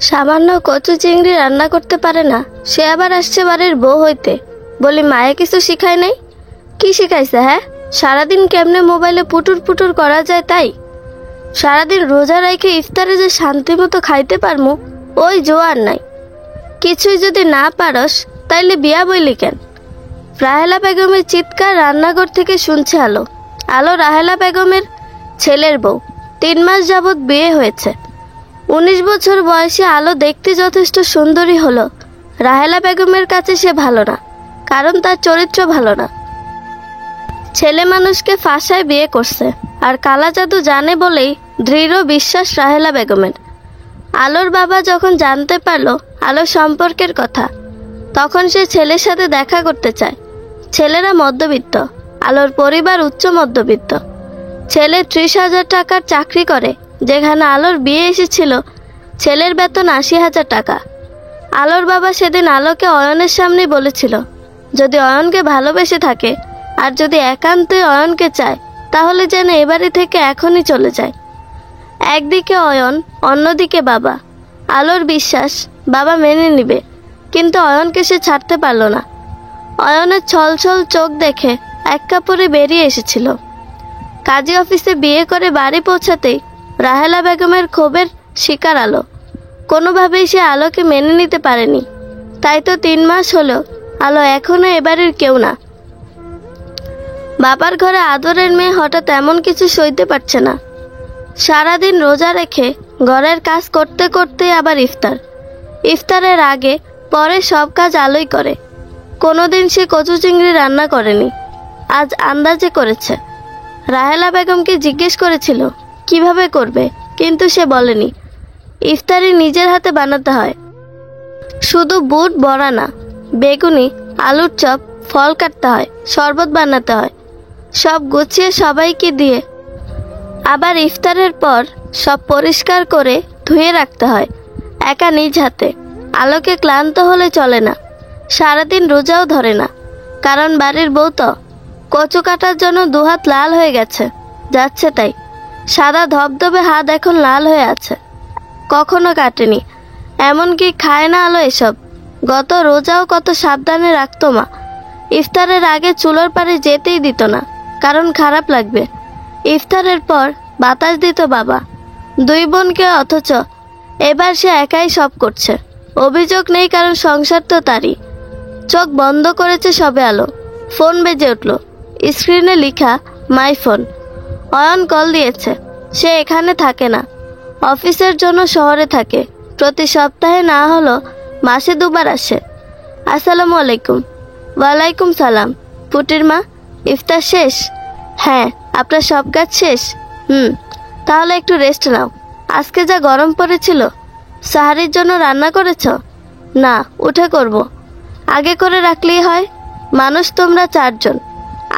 সামান্য কচু চিংড়ি রান্না করতে পারে না, সে আবার আসছে বাড়ির বউ হইতে। বলি মায়ে কিছু শিখায় নাই? কি শিখাইছে? হ্যাঁ, সারাদিন কেমনে মোবাইলে পুটুর পুটুর করা যায় তাই? সারাদিন রোজা রেখে ইফতারে যে শান্তি মতো খাইতে পারমু ওই জোয়ার নাই। কিছুই যদি না পারস তাইলে বিয়া বইলি কেন? রাহেলা বেগমের চিৎকার রান্নাঘর থেকে শুনছে আলো। আলো রাহেলা বেগমের ছেলের বউ, 3 মাস যাবৎ বিয়ে হয়েছে। 19 বছর বয়সী আলো দেখতে যথেষ্ট সুন্দরী হলো রাহেলা বেগমের কাছে সে ভালো না, কারণ তার চরিত্র ভালো না। ছেলে মানুষকে ফাঁসায় বিয়ে করছে, আর কালা জাদু জানে বলেই দৃঢ় বিশ্বাস রাহেলা বেগমের। আলোর বাবা যখন জানতে পারলো আলো সম্পর্কের কথা, তখন সে ছেলের সাথে দেখা করতে চায়। ছেলেরা মধ্যবিত্ত, আলোর পরিবার উচ্চ মধ্যবিত্ত। ছেলে 30,000 টাকার চাকরি করে, যেখানে আলোর বিয়ে এসেছিল ছেলের বেতন 80,000 টাকা। আলোর বাবা সেদিন আলোকে অয়নের সামনে বলেছিল, যদি অয়নকে ভালোবেসে থাকে আর যদি একান্তই অয়নকে চায় তাহলে যেন এ বাড়ি থেকে এখনই চলে যায়। একদিকে অয়ন, অন্যদিকে বাবা। আলোর বিশ্বাস বাবা মেনে নিবে, কিন্তু অয়নকে সে ছাড়তে পারল না। অয়নের ছলছল চোখ দেখে এক কাপড়ে বেরিয়ে এসেছিল। কাজী অফিসে বিয়ে করে বাড়ি পৌঁছাতেই রাহেলা বেগমের ক্ষোভের শিকার আলো। কোনোভাবেই সে আলোকে মেনে নিতে পারেনি। তাই তো 3 মাস হলো আলো এখনো এবারের কেউ না। বাবার ঘরে আদরের মেয়ে হঠাৎ এমন কিছু সইতে পারছে না। সারাদিন রোজা রেখে ঘরের কাজ করতে করতে আবার ইফতার। ইফতারের আগে পরে সব কাজ আলোই করে। কোনোদিন সে কচু চিংড়ি রান্না করেনি, আজ আন্দাজে করেছে। রাহেলা বেগমকে জিজ্ঞেস করেছিল কিভাবে করবে, কিন্তু সে বলেনি। ইফতারি নিজের হাতে বানাতে হয়, শুধু বুট বড়া না, বেগুনি, আলুর চপ, ফল কাটতে হয়, শরবত বানাতে হয়, সব গুছিয়ে সবাইকে দিয়ে আবার ইফতারের পর সব পরিষ্কার করে ধুয়ে রাখতে হয় একা নিজ হাতে। আলোকে ক্লান্ত হলে চলে না, সারাদিন রোজাও ধরে না, কারণ বাড়ির বউ তো। কচু কাটার জন্য 2 হাত লাল হয়ে গেছে, যাচ্ছে তাই। সাদা ধবধবে হাত এখন লাল হয়ে আছে, কখনো কাটেনি। এমনকি খায় না আলো এসব। গত রোজাও কত সাবধানে রাখতো মা। ইফতারের আগে চুলোর পাড়ে যেতেই দিত না, কারণ খারাপ লাগবে। ইফতারের পর বাতাস দিত বাবা। 2 বোনকে, অথচ এবার সে একাই সব করছে। অভিযোগ নেই, কারণ সংসার তো তারই। চোখ বন্ধ করেছে সবে আলো। ফোন বেজে উঠল, স্ক্রিনে লেখা মাই ফোন। অয়ন কল দিয়েছে। সে এখানে থাকে না, অফিসের জন্য শহরে থাকে। প্রতি সপ্তাহে না হলো মাসে 2 বার আসে। আসসালামু আলাইকুম। ওয়ালাইকুম সালাম। পুটির মা, ইফতার শেষ? হ্যাঁ। আপনার সব কাজ শেষ? তাহলে একটু রেস্ট নাও। আজকে যা গরম পড়েছিল। সাহারির জন্য রান্না করেছ? না, উঠে করব। আগে করে রাখলেই হয়। মানুষ তোমরা 4 জন,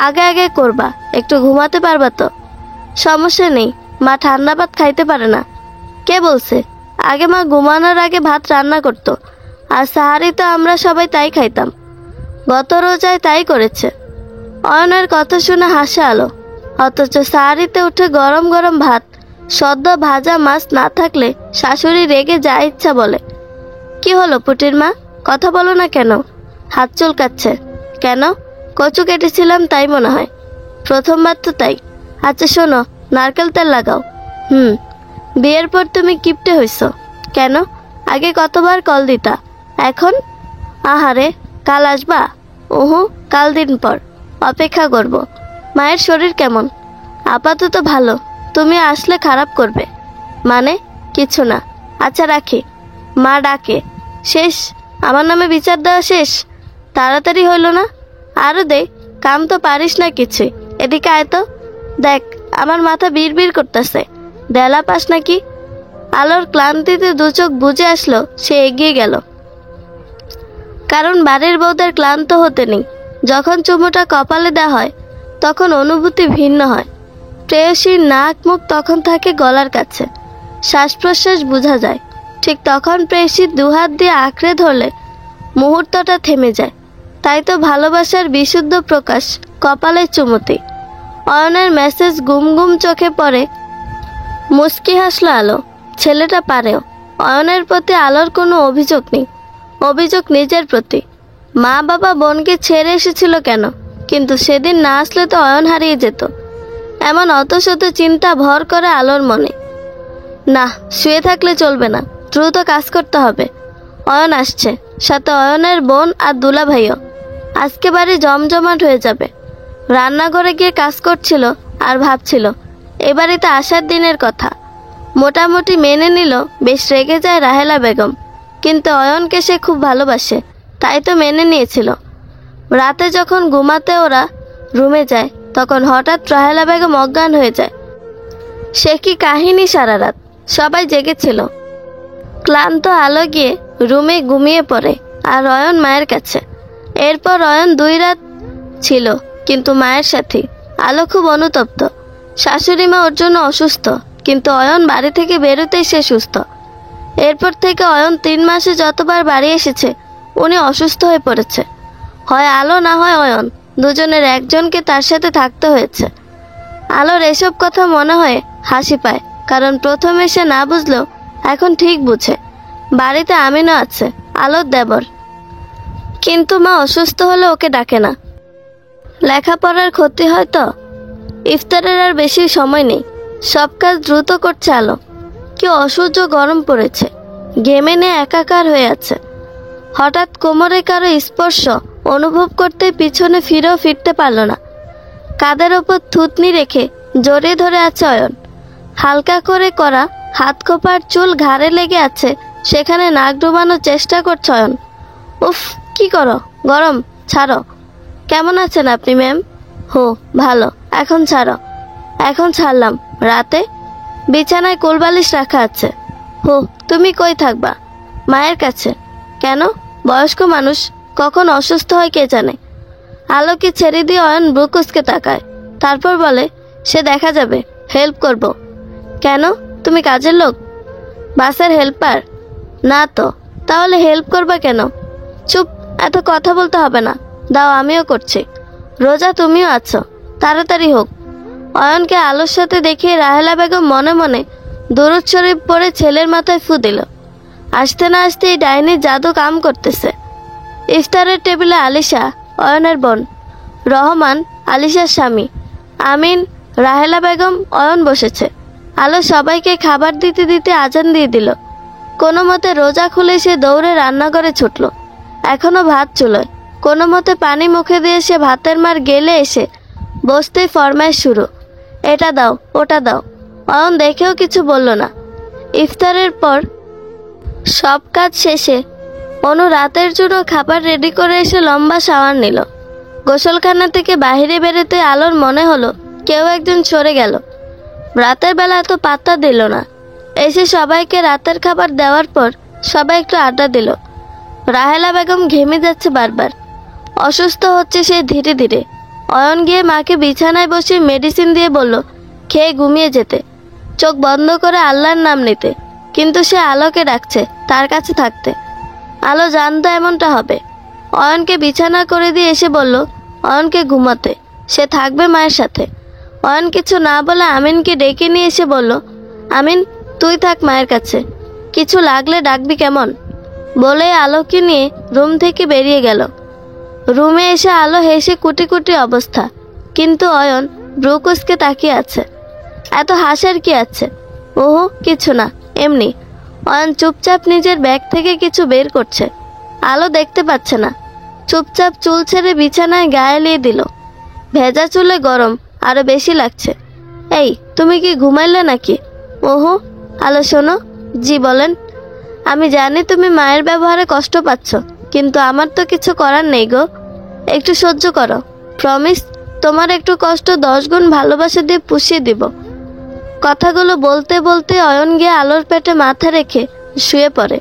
আগে আগে করবা, একটু ঘুমাতে পারবা তো? সমস্যা নেই, মা ঠান্ডা ভাত খাইতে পারে না। কে বলছে? আগে মা ঘুমানোর আগে ভাত রান্না করতো, আর সাহারি তো আমরা সবাই তাই খাইতাম। গত রোজায় তাই করেছে। অয়নের কথা শুনে হাসে আলো। অথচ সাহারিতে উঠে গরম গরম ভাত, সদ্য ভাজা মাছ না থাকলে শাশুড়ি রেগে যা ইচ্ছা বলে। কি হলো পুটির মা, কথা বলো না কেন? হাত চুলকাচ্ছে কেন? কচু কেটেছিলাম তাই মনে হয়। প্রথমবার তো তাই। আচ্ছা শোনো, নারকেল তেল লাগাও। বিয়ের পর তুমি কিপটে হইছ কেন? আগে কতবার কল দিতা, এখন? আহারে, কাল আসবা? কাল দিন পর অপেক্ষা করব। মায়ের শরীর কেমন? আপাতত ভালো। তুমি আসলে খারাপ করবে মানে? কিছু না। আচ্ছা রাখি। মা ডাকে। শেষ? আমার নামে বিচার দেওয়া শেষ? তাড়াতাড়ি হইল না? আরো দে, কাম তো পারিস না কিছুই। এদিকে আয় তো, দেখ আমার মাথা বিড়বিড় করতেছে। ডেলা পাস নাকি? আলোর ক্লান্তিতে 2 চোখ বুজে আসলো। সে এগিয়ে গেল, কারণ বাড়ির বউদের ক্লান্ত হতে নেই। যখন চুমুটা কপালে দেওয়া হয় তখন অনুভূতি ভিন্ন হয়। প্রেয়সীর নাক মুখ তখন থাকে গলার কাছে, শ্বাস প্রশ্বাস বোঝা যায়। ঠিক তখন প্রেয়সীর 2 হাত দিয়ে আঁকড়ে ধরলে মুহূর্তটা থেমে যায়। তাই তো ভালোবাসার বিশুদ্ধ প্রকাশ কপালে চুমুতে। অয়নের মেসেজ গুম গুম চোখে পড়ে। মুস্কি হাসলো আলো। ছেলেটা পারেও। অয়নের প্রতি আলোর কোনো অভিযোগ নেই, অভিযোগ নিজের প্রতি। মা বাবা বোনকে ছেড়ে এসেছিল কেন, কিন্তু সেদিন না আসলে তো অয়ন হারিয়ে যেত। এমন অত শত চিন্তা ভর করে আলোর মনে। না, শুয়ে থাকলে চলবে না, দ্রুত কাজ করতে হবে। অয়ন আসছে, সাথে অয়নের বোন আর দুলা ভাইও। আজকে বাড়ি জমজমাট হয়ে যাবে। রান্নাঘরে গিয়ে কাজ করছিল আর ভাবছিল এ বাড়িতে আসার দিনের কথা। মোটামুটি মেনে নিল। বেশ রেগে যায় রাহেলা বেগম, কিন্তু অয়নকে সে খুব ভালোবাসে, তাই তো মেনে নিয়েছিল। রাতে যখন ঘুমাতে ওরা রুমে যায়, তখন হঠাৎ রাহেলা বেগম অজ্ঞান হয়ে যায়। সে কি কাহিনী! সারা রাত সবাই জেগেছিল। ক্লান্ত আলো গিয়ে রুমে ঘুমিয়ে পড়ে, আর অয়ন মায়ের কাছে। এরপর অয়ন 2 রাত ছিল, কিন্তু মায়ের সাথে। আলো খুব অনুতপ্ত। শাশুড়ি মা ওর জন্য অসুস্থ, কিন্তু অয়ন বাড়ি থেকে বেরোতেই সে সুস্থ। এরপর থেকে অয়ন 3 মাসে যতবার বাড়ি এসেছে, উনি অসুস্থ হয়ে পড়েছে। হয় আলো না হয় অয়ন, দুজনের একজনকে তার সাথে থাকতে হয়েছে। আলোর এসব কথা মনে হয় হাসি পায়, কারণ প্রথমে সে না বুঝলেও এখন ঠিক বুঝে। বাড়িতে আমিনও আছে, আলোর দেবর, কিন্তু মা অসুস্থ হলে ওকে ডাকে না। লেখাপড়ার ক্ষতি হয় তো। ইফতারের আর বেশি সময় নেই, সব কাজ দ্রুত করছে আলো। কি অসহ্য গরম পড়েছে, ঘেমে নিয়ে একাকার হয়ে আছে। হঠাৎ কোমরে কারো স্পর্শ অনুভব করতে পিছনে ফিরেও ফিরতে পারল না। কাঁধের ওপর থুতনি রেখে জড়িয়ে ধরে আছে অয়ন। হালকা করে করা হাত খোপার চুল ঘাড়ে লেগে আছে, সেখানে নাক ডুবানোর চেষ্টা করছে অয়ন। উফ, কি করো, গরম, ছাড়ো। কেমন আছেন আপনি ম্যাম? হো, ভালো। এখন ছাড়ো। এখন ছাড়লাম। রাতে বিছানায় কোলবালিশ রাখা আছে। হো, তুমি কই থাকবা? মায়ের কাছে। কেন? বয়স্ক মানুষ, কখন অসুস্থ হয় কে জানে। আলোকে ছেড়ে দিয়ে অয়ন ব্রুকুসকে তাকায়, তারপর বলে, সে দেখা যাবে, হেল্প করব। কেন? তুমি কাজের লোক? বাসের হেল্পার? না তো। তাহলে হেল্প করবা কেন? চুপ, এত কথা বলতে হবে না। দাও, আমিও করছি। রোজা, তুমিও আছো, তাড়াতাড়ি হোক। অয়নকে আলোর সাথে দেখিয়ে রাহেলা বেগম মনে মনে দুরূদ শরীফ পড়ে ছেলের মাথায় ফু দিল। আসতে না আসতেই ডাইনির জাদু কাম করতেছে। ইফতারের টেবিলে আলিশা, অয়নের বোন, রহমান, আলিশার স্বামী, আমিন, রাহেলা বেগম, অয়ন বসেছে। আলো সবাইকে খাবার দিতে দিতে আজান দিয়ে দিল। কোনো মতে রোজা খুলে সে দৌড়ে রান্নাঘরে ছুটল। এখনো ভাত চুলোয়। কোনো মতে পানি মুখে দিয়ে সে ভাতের মার গেলে এসে বসতেই ফরমাইশ শুরু, এটা দাও, ওটা দাও। অয়ন দেখেও কিছু বলল না। ইফতারের পর সব কাজ শেষে অনু রাতের জন্য খাবার রেডি করে এসে লম্বা শাওয়ার নিল। গোসলখানা থেকে বাইরে বেরোতে আলোর মনে হলো কেউ একজন সরে গেল। রাতের বেলা এত পাত্তা দিল না। এসে সবাইকে রাতের খাবার দেওয়ার পর সবাই একটু আড্ডা দিল। রাহেলা বেগম ঘেমে যাচ্ছে বারবার, অসুস্থ হচ্ছে সে ধীরে ধীরে। অয়ন গিয়ে মাকে বিছানায় বসে মেডিসিন দিয়ে বলল খেয়ে ঘুমিয়ে যেতে, চোখ বন্ধ করে আল্লাহর নাম নিতে। কিন্তু সে আলোকে ডাকছে তার কাছে থাকতে। আলো জানতো এমনটা হবে। অয়নকে বিছানা করে দিয়ে এসে বলল অয়নকে ঘুমাতে, সে থাকবে মায়ের সাথে। অয়ন কিছু না বলে আমিনকে ডেকে নিয়ে এসে বলল, আমিন, তুই থাক মায়ের কাছে, কিছু লাগলে ডাকবি কেমন? বলে আলোকে নিয়ে রুম থেকে বেরিয়ে গেল। রুমে এসে আলো হেসে কুটি কুটি অবস্থা, কিন্তু অয়ন ব্রুকুসকে তাকিয়ে আছে। এত হাসার কি আছে? ওহো, কিছু না, এমনি। অয়ন চুপচাপ নিজের ব্যাগ থেকে কিছু বের করছে। আলো দেখতে পাচ্ছে না। চুপচাপ চুল ছেড়ে বিছানায় গায়ে লিয়ে দিল। ভেজা চুলে গরম আরো বেশি লাগছে। এই, তুমি কি ঘুমাইলে নাকি? ওহো। আলো শোনো। জি বলেন। আমি জানি তুমি মায়ের ব্যবহারে কষ্ট পাচ্ছ, কিন্তু আমার তো কিছু করার নেই গো। একটু সহ্য করো, প্রমিস। তোমার একটু কষ্ট 10 গুণ ভালোবাসা দিয়ে পুষিয়ে দিব। কথাগুলো বলতে বলতে অয়ন গিয়ে আলোর পেটে মাথা রেখে শুয়ে পড়ে।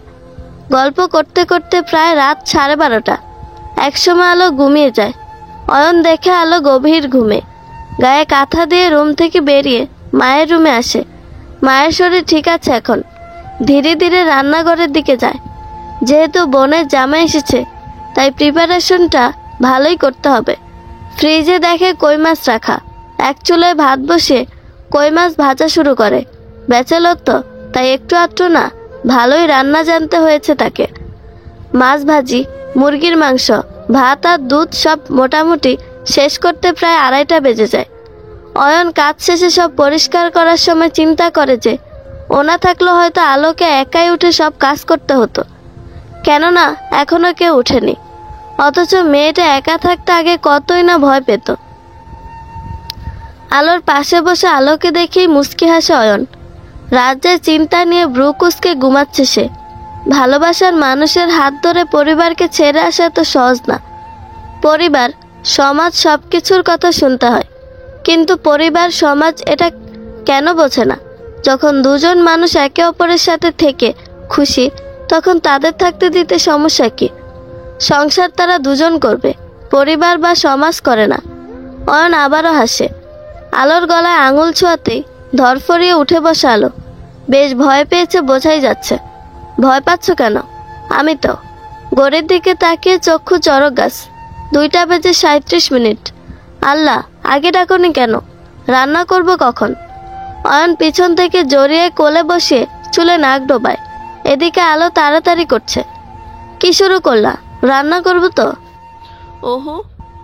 গল্প করতে করতে প্রায় রাত 12:30। একসময় আলো ঘুমিয়ে যায়। অয়ন দেখে আলো গভীর ঘুমে। গায়ে কাঁথা দিয়ে রুম থেকে বেরিয়ে মায়ের রুমে আসে। মায়ের শরীর ঠিক আছে এখন। ধীরে ধীরে রান্নাঘরের দিকে যায়। যেহেতু বোনের জামাই এসেছে, তাই প্রিপারেশনটা ভালোই করতে হবে। ফ্রিজে দেখে কই মাছ রাখা। এক চুলায় ভাত বসিয়ে কই মাছ ভাজা শুরু করে। ব্যাচেলর তো, তাই একটু আধটু না, ভালোই রান্না জানতে হয়েছে তাকে। মাছ ভাজি, মুরগির মাংস, ভাত আর দুধ সব মোটামুটি শেষ করতে প্রায় 2:30টা বেজে যায়। অয়ন কাজ শেষে সব পরিষ্কার করার সময় চিন্তা করে যে ওনা থাকলে হয়তো আলোকে একাই উঠে সব কাজ করতে হতো, কেননা এখনো কেউ উঠেনি। অথচ মেয়েটা একা থাকতে আগে কতই না ভয় পেত। আলোর পাশে বসে আলোকে দেখেই মুচকি হাসে অয়ন। রাজ্যের চিন্তা নিয়ে ব্রুকুসকে ঘুমাচ্ছে সে। ভালোবাসার মানুষের হাত ধরে পরিবারকে ছেড়ে আসা তো সহজ না। পরিবার, সমাজ সব কিছুর কথা শুনতে হয়, কিন্তু পরিবার সমাজ এটা কেন বোঝে না? যখন দুজন মানুষ একে অপরের সাথে থেকে খুশি, তখন তাদের থাকতে দিতে সমস্যা কি? সংসার তারা দুজন করবে, পরিবার বা সমাজ করে না। অয়ন আবারও হাসে। আলোর গলায় আঙুল ছোঁয়াতেই ধরফরিয়ে উঠে বসে আলো। বেশ ভয় পেয়েছে বোঝাই যাচ্ছে। ভয় পাচ্ছ কেন? আমি তো। ঘড়ির দিকে তাকিয়ে চক্ষু চড়ক গাছ। 2:37। আল্লাহ, আগে ডাকনি কেন? রান্না করব কখন? অয়ন পিছন থেকে জড়িয়ে কোলে বসিয়ে চুলে নাক ডোবায়। এদিকে আলো তাড়াতাড়ি করছে। কি শুরু করলা? রান্না করব তো। ওহো,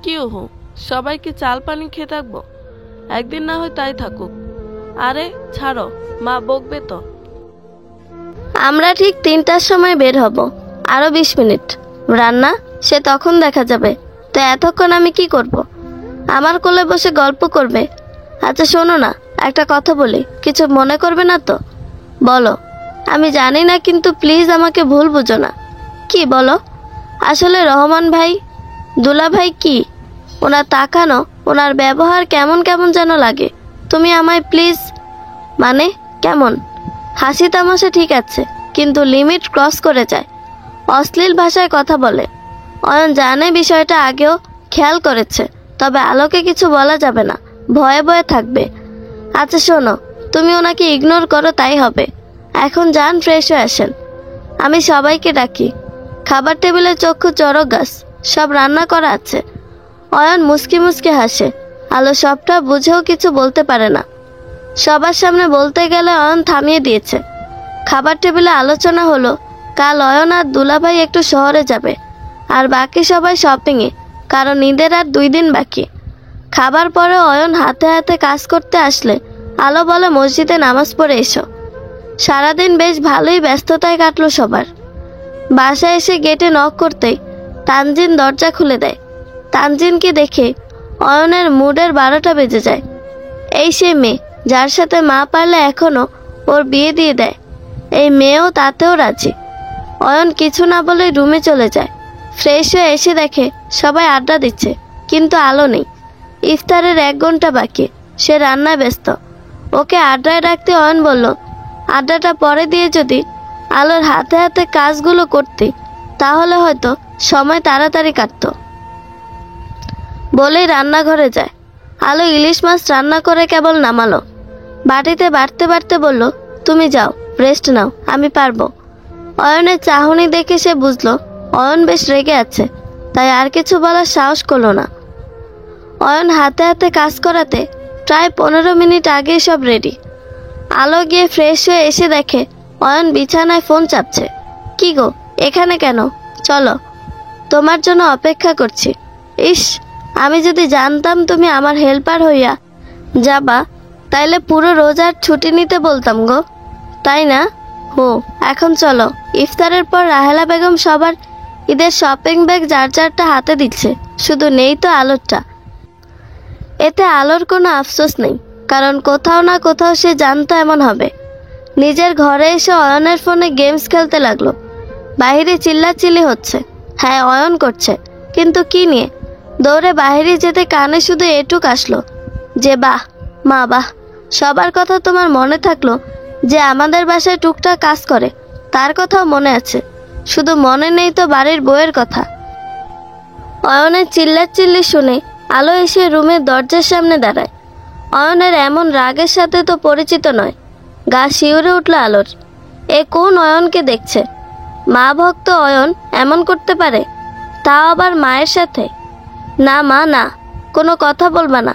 কি ওহো? সবাইকে চাল পানি খেয়ে থাকবো? একদিন না হয় তাই থাকুক। আরে ছাড়ো, মা বকবে তো। আমরা ঠিক 3টার সময় বের হব। আরো 20 মিনিট। রান্না সে তখন দেখা যাবে। তো এতক্ষণ আমি কি করব? আমার কোলে বসে গল্প করবে? আচ্ছা শোনো না, একটা কথা বলি, কিছু মনে করবে না তো? বলো। আমি জানি না, কিন্তু প্লিজ আমাকে ভুল বুঝো না। কি বলো? আসলে রহমান ভাই, দুলা ভাই কি, ওনার তাকানো, ওনার ব্যবহার কেমন কেমন যেন লাগে। তুমি আমায় প্লিজ। মানে কেমন? হাসি তামাশা ঠিক আছে, কিন্তু লিমিট ক্রস করে যায়। অশ্লীল ভাষায় কথা বলে। অয়ন জানে বিষয়টা, আগেও খেয়াল করেছে, তবে আলোকে কিছু বলা যাবে না, ভয়ে ভয়ে থাকবে। আচ্ছা শোনো, তুমি ওনাকে ইগনোর করো তাই হবে। এখন যান, ফ্রেশ হয়ে আসেন। আমি সবাইকে ডাকি। খাবার টেবিলে চক্ষু চড়ক গাছ, সব রান্না করা আছে। অয়ন মুচকি মুচকি হাসে। আলো সবটা বুঝেও কিছু বলতে পারে না। সবার সামনে বলতে গেলে অয়ন থামিয়ে দিয়েছে। খাবার টেবিলে আলোচনা হলো কাল অয়ন আর দুলাভাই একটু শহরে যাবে, আর বাকি সবাই শপিংয়ে, কারণ ঈদের আর 2 দিন বাকি। খাবার পরে অয়ন হাতে হাতে কাজ করতে আসলে আলো বলে মসজিদে নামাজ পড়ে এসো। সারাদিন বেশ ভালোই ব্যস্ততায় কাটলো সবার। বাসায় এসে গেটে নক করতেই তানজিন দরজা খুলে দেয়। তানজিনকে দেখে অয়নের মুডের 12টা বেজে যায়। এই সে মেয়ে যার সাথে মা পারলে এখনো ওর বিয়ে দিয়ে দেয়। এই মেয়েও তাতেও রাজি। অয়ন কিছু না বলে রুমে চলে যায়। ফ্রেশ হয়ে এসে দেখে সবাই আড্ডা দিচ্ছে, কিন্তু আলো নেই। ইফতারের 1 ঘন্টা বাকি, সে রান্নায় ব্যস্ত। ওকে আড্ডায় রাখতে অয়ন বলল, আড্ডাটা পরে দিয়ে যদি আলোর হাতে হাতে কাজগুলো করতে, তাহলে হয়তো সময় তাড়াতাড়ি কাটতো। বলেই রান্নাঘরে যায়। আলো ইলিশ মাছ রান্না করে কেবল নামালো। বাটিতে বাড়তে বাড়তে বলল, তুমি যাও, রেস্ট নাও, আমি পারবো। অয়নের চাহনি দেখে সে বুঝলো অয়ন বেশ রেগে আছে, তাই আর কিছু বলার সাহস করলো না। অয়ন হাতে হাতে কাজ করাতে প্রায় 15 মিনিট আগেই সব রেডি। আলো গিয়ে ফ্রেশ হয়ে এসে দেখে অয়ন বিছানায় ফোন চাপছে। কি গো, এখানে কেন? চলো, তোমার জন্য অপেক্ষা করছি। ইস, আমি যদি জানতাম তুমি আমার হেল্পার হইয়া যাবা, তাইলে পুরো রোজার ছুটি নিতে বলতাম গো, তাই না? হো, এখন চলো। ইফতারের পর রাহেলা বেগম সবার ঈদের শপিং ব্যাগ যার যারটা হাতে দিচ্ছে, শুধু নেই তো আলোরটা। এতে আলোর কোনো আফসোস নেই, কারণ কোথাও না কোথাও সে জানতো এমন হবে। নিজের ঘরে এসে অয়নের ফোনে গেমস খেলতে লাগলো। বাইরে চিল্লাচিল্লি হচ্ছে। হ্যাঁ, অয়ন করছে, কিন্তু কি নিয়ে? দৌড়ে বাইরে যেতে কানে শুধু এটুক আসলো যে বাহ মা বাহ, সবার কথা তোমার মনে থাকলো। যে আমাদের বাসায় টুকটাক কাজ করে তার কথাও মনে আছে, শুধু মনে নেই তো বাড়ির বউয়ের কথা। অয়নের চিল্লাচিল্লি শুনে আলো এসে রুমের দরজার সামনে দাঁড়ায়। অয়নের এমন রাগের সাথে তো পরিচিত নয়। গা শিউরে উঠল আলোর। এ কোন অয়নকে দেখছে? মা ভক্ত অয়ন এমন করতে পারে, তাও আবার মায়ের সাথে? না মা, না, কোনো কথা বলবা না।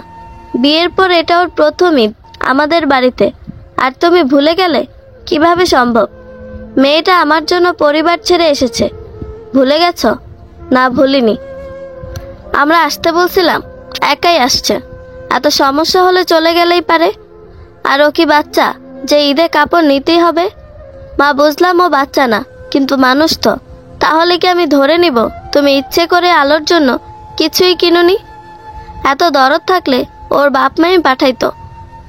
বিয়ের পর এটা ওর প্রথম ঈদ আমাদের বাড়িতে, আর তুমি ভুলে গেলে? কিভাবে সম্ভব? মেয়েটা আমার জন্য পরিবার ছেড়ে এসেছে, ভুলে গেছো? না, ভুলিনি। আমরা আসতে বলছিলাম, একাই আসছে। এত সমস্যা হলে চলে গেলেই পারে। আর ও কি বাচ্চা যে ঈদে কাপড় নিতেই হবে? মা, বুঝলাম ও বাচ্চা না, কিন্তু মানুষ তো। তাহলে কি আমি ধরে নিব তুমি ইচ্ছে করে আলোর জন্য কিছুই কিনুনি? এত দরদ থাকলে ওর বাপ মাই পাঠাইতো।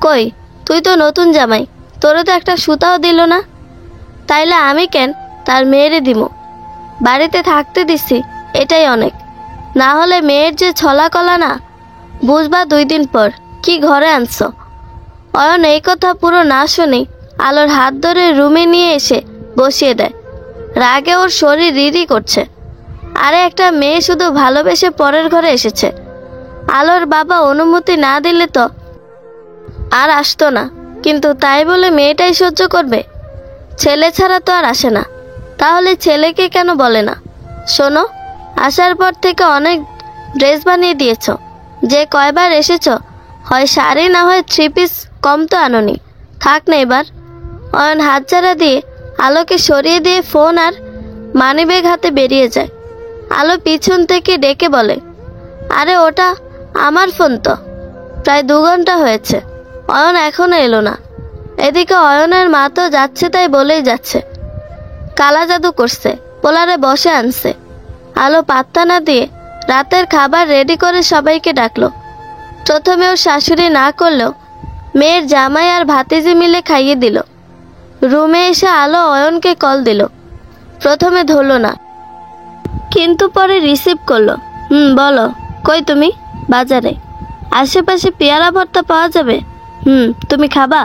কই, তুই তো নতুন জামাই, তোরে তো একটা সুতাও দিল না। তাইলে আমি কেন তার মেয়েরে দিমু? বাড়িতে থাকতে দিছি, এটাই অনেক। না হলে মেয়ের যে ছলা কলা না, বুঝবা 2 দিন পর কি ঘরে আনছো। অয়ন এই কথা পুরো না শুনেই আলোর হাত ধরে রুমে নিয়ে এসে বসিয়ে দেয়। রাগে ওর শরীর রিরি করছে। আরে একটা মেয়ে শুধু ভালোবেসে পরের ঘরে এসেছে। আলোর বাবা অনুমতি না দিলে তো আর আসতো না, কিন্তু তাই বলে মেয়েটাই সহ্য করবে? ছেলে ছাড়া তো আর আসে না, তাহলে ছেলেকে কেন বলে না? শোনো, আসার পর থেকে অনেক ড্রেস বানিয়ে দিয়েছ। যে কয়বার এসেছ, হয় শাড়ি না হয় 3 পিস, কম তো আনোনি। থাক না এবার। অয়ন হাতছাড়া দিয়ে আলোকে সরিয়ে দিয়ে ফোন আর মানিব্যাগ হাতে বেরিয়ে যায়। আলো পিছন থেকে ডেকে বলে, আরে ওটা আমার ফোন তো। প্রায় 2 ঘন্টা হয়েছে, অয়ন এখনো এলো না। এদিকে অয়নের মা তো যাচ্ছে তাই বলেই যাচ্ছে। কালা জাদু করছে, পোলারে বসে আনছে। আলো পাত্তা না দিয়ে রাতের খাবার রেডি করে সবাইকে ডাকলো। প্রথমে ওর শাশুড়ি না করলেও মেয়ের জামাই আর ভাতিজি মিলে খাইয়ে দিল। রুমে এসে আলো অয়নকে কল দিল। প্রথমে ধরল না, কিন্তু পরে রিসিভ করলো। বলো, কই তুমি? বাজারে। আশেপাশে পেয়ারা ভর্তা পাওয়া যাবে? তুমি খাবা?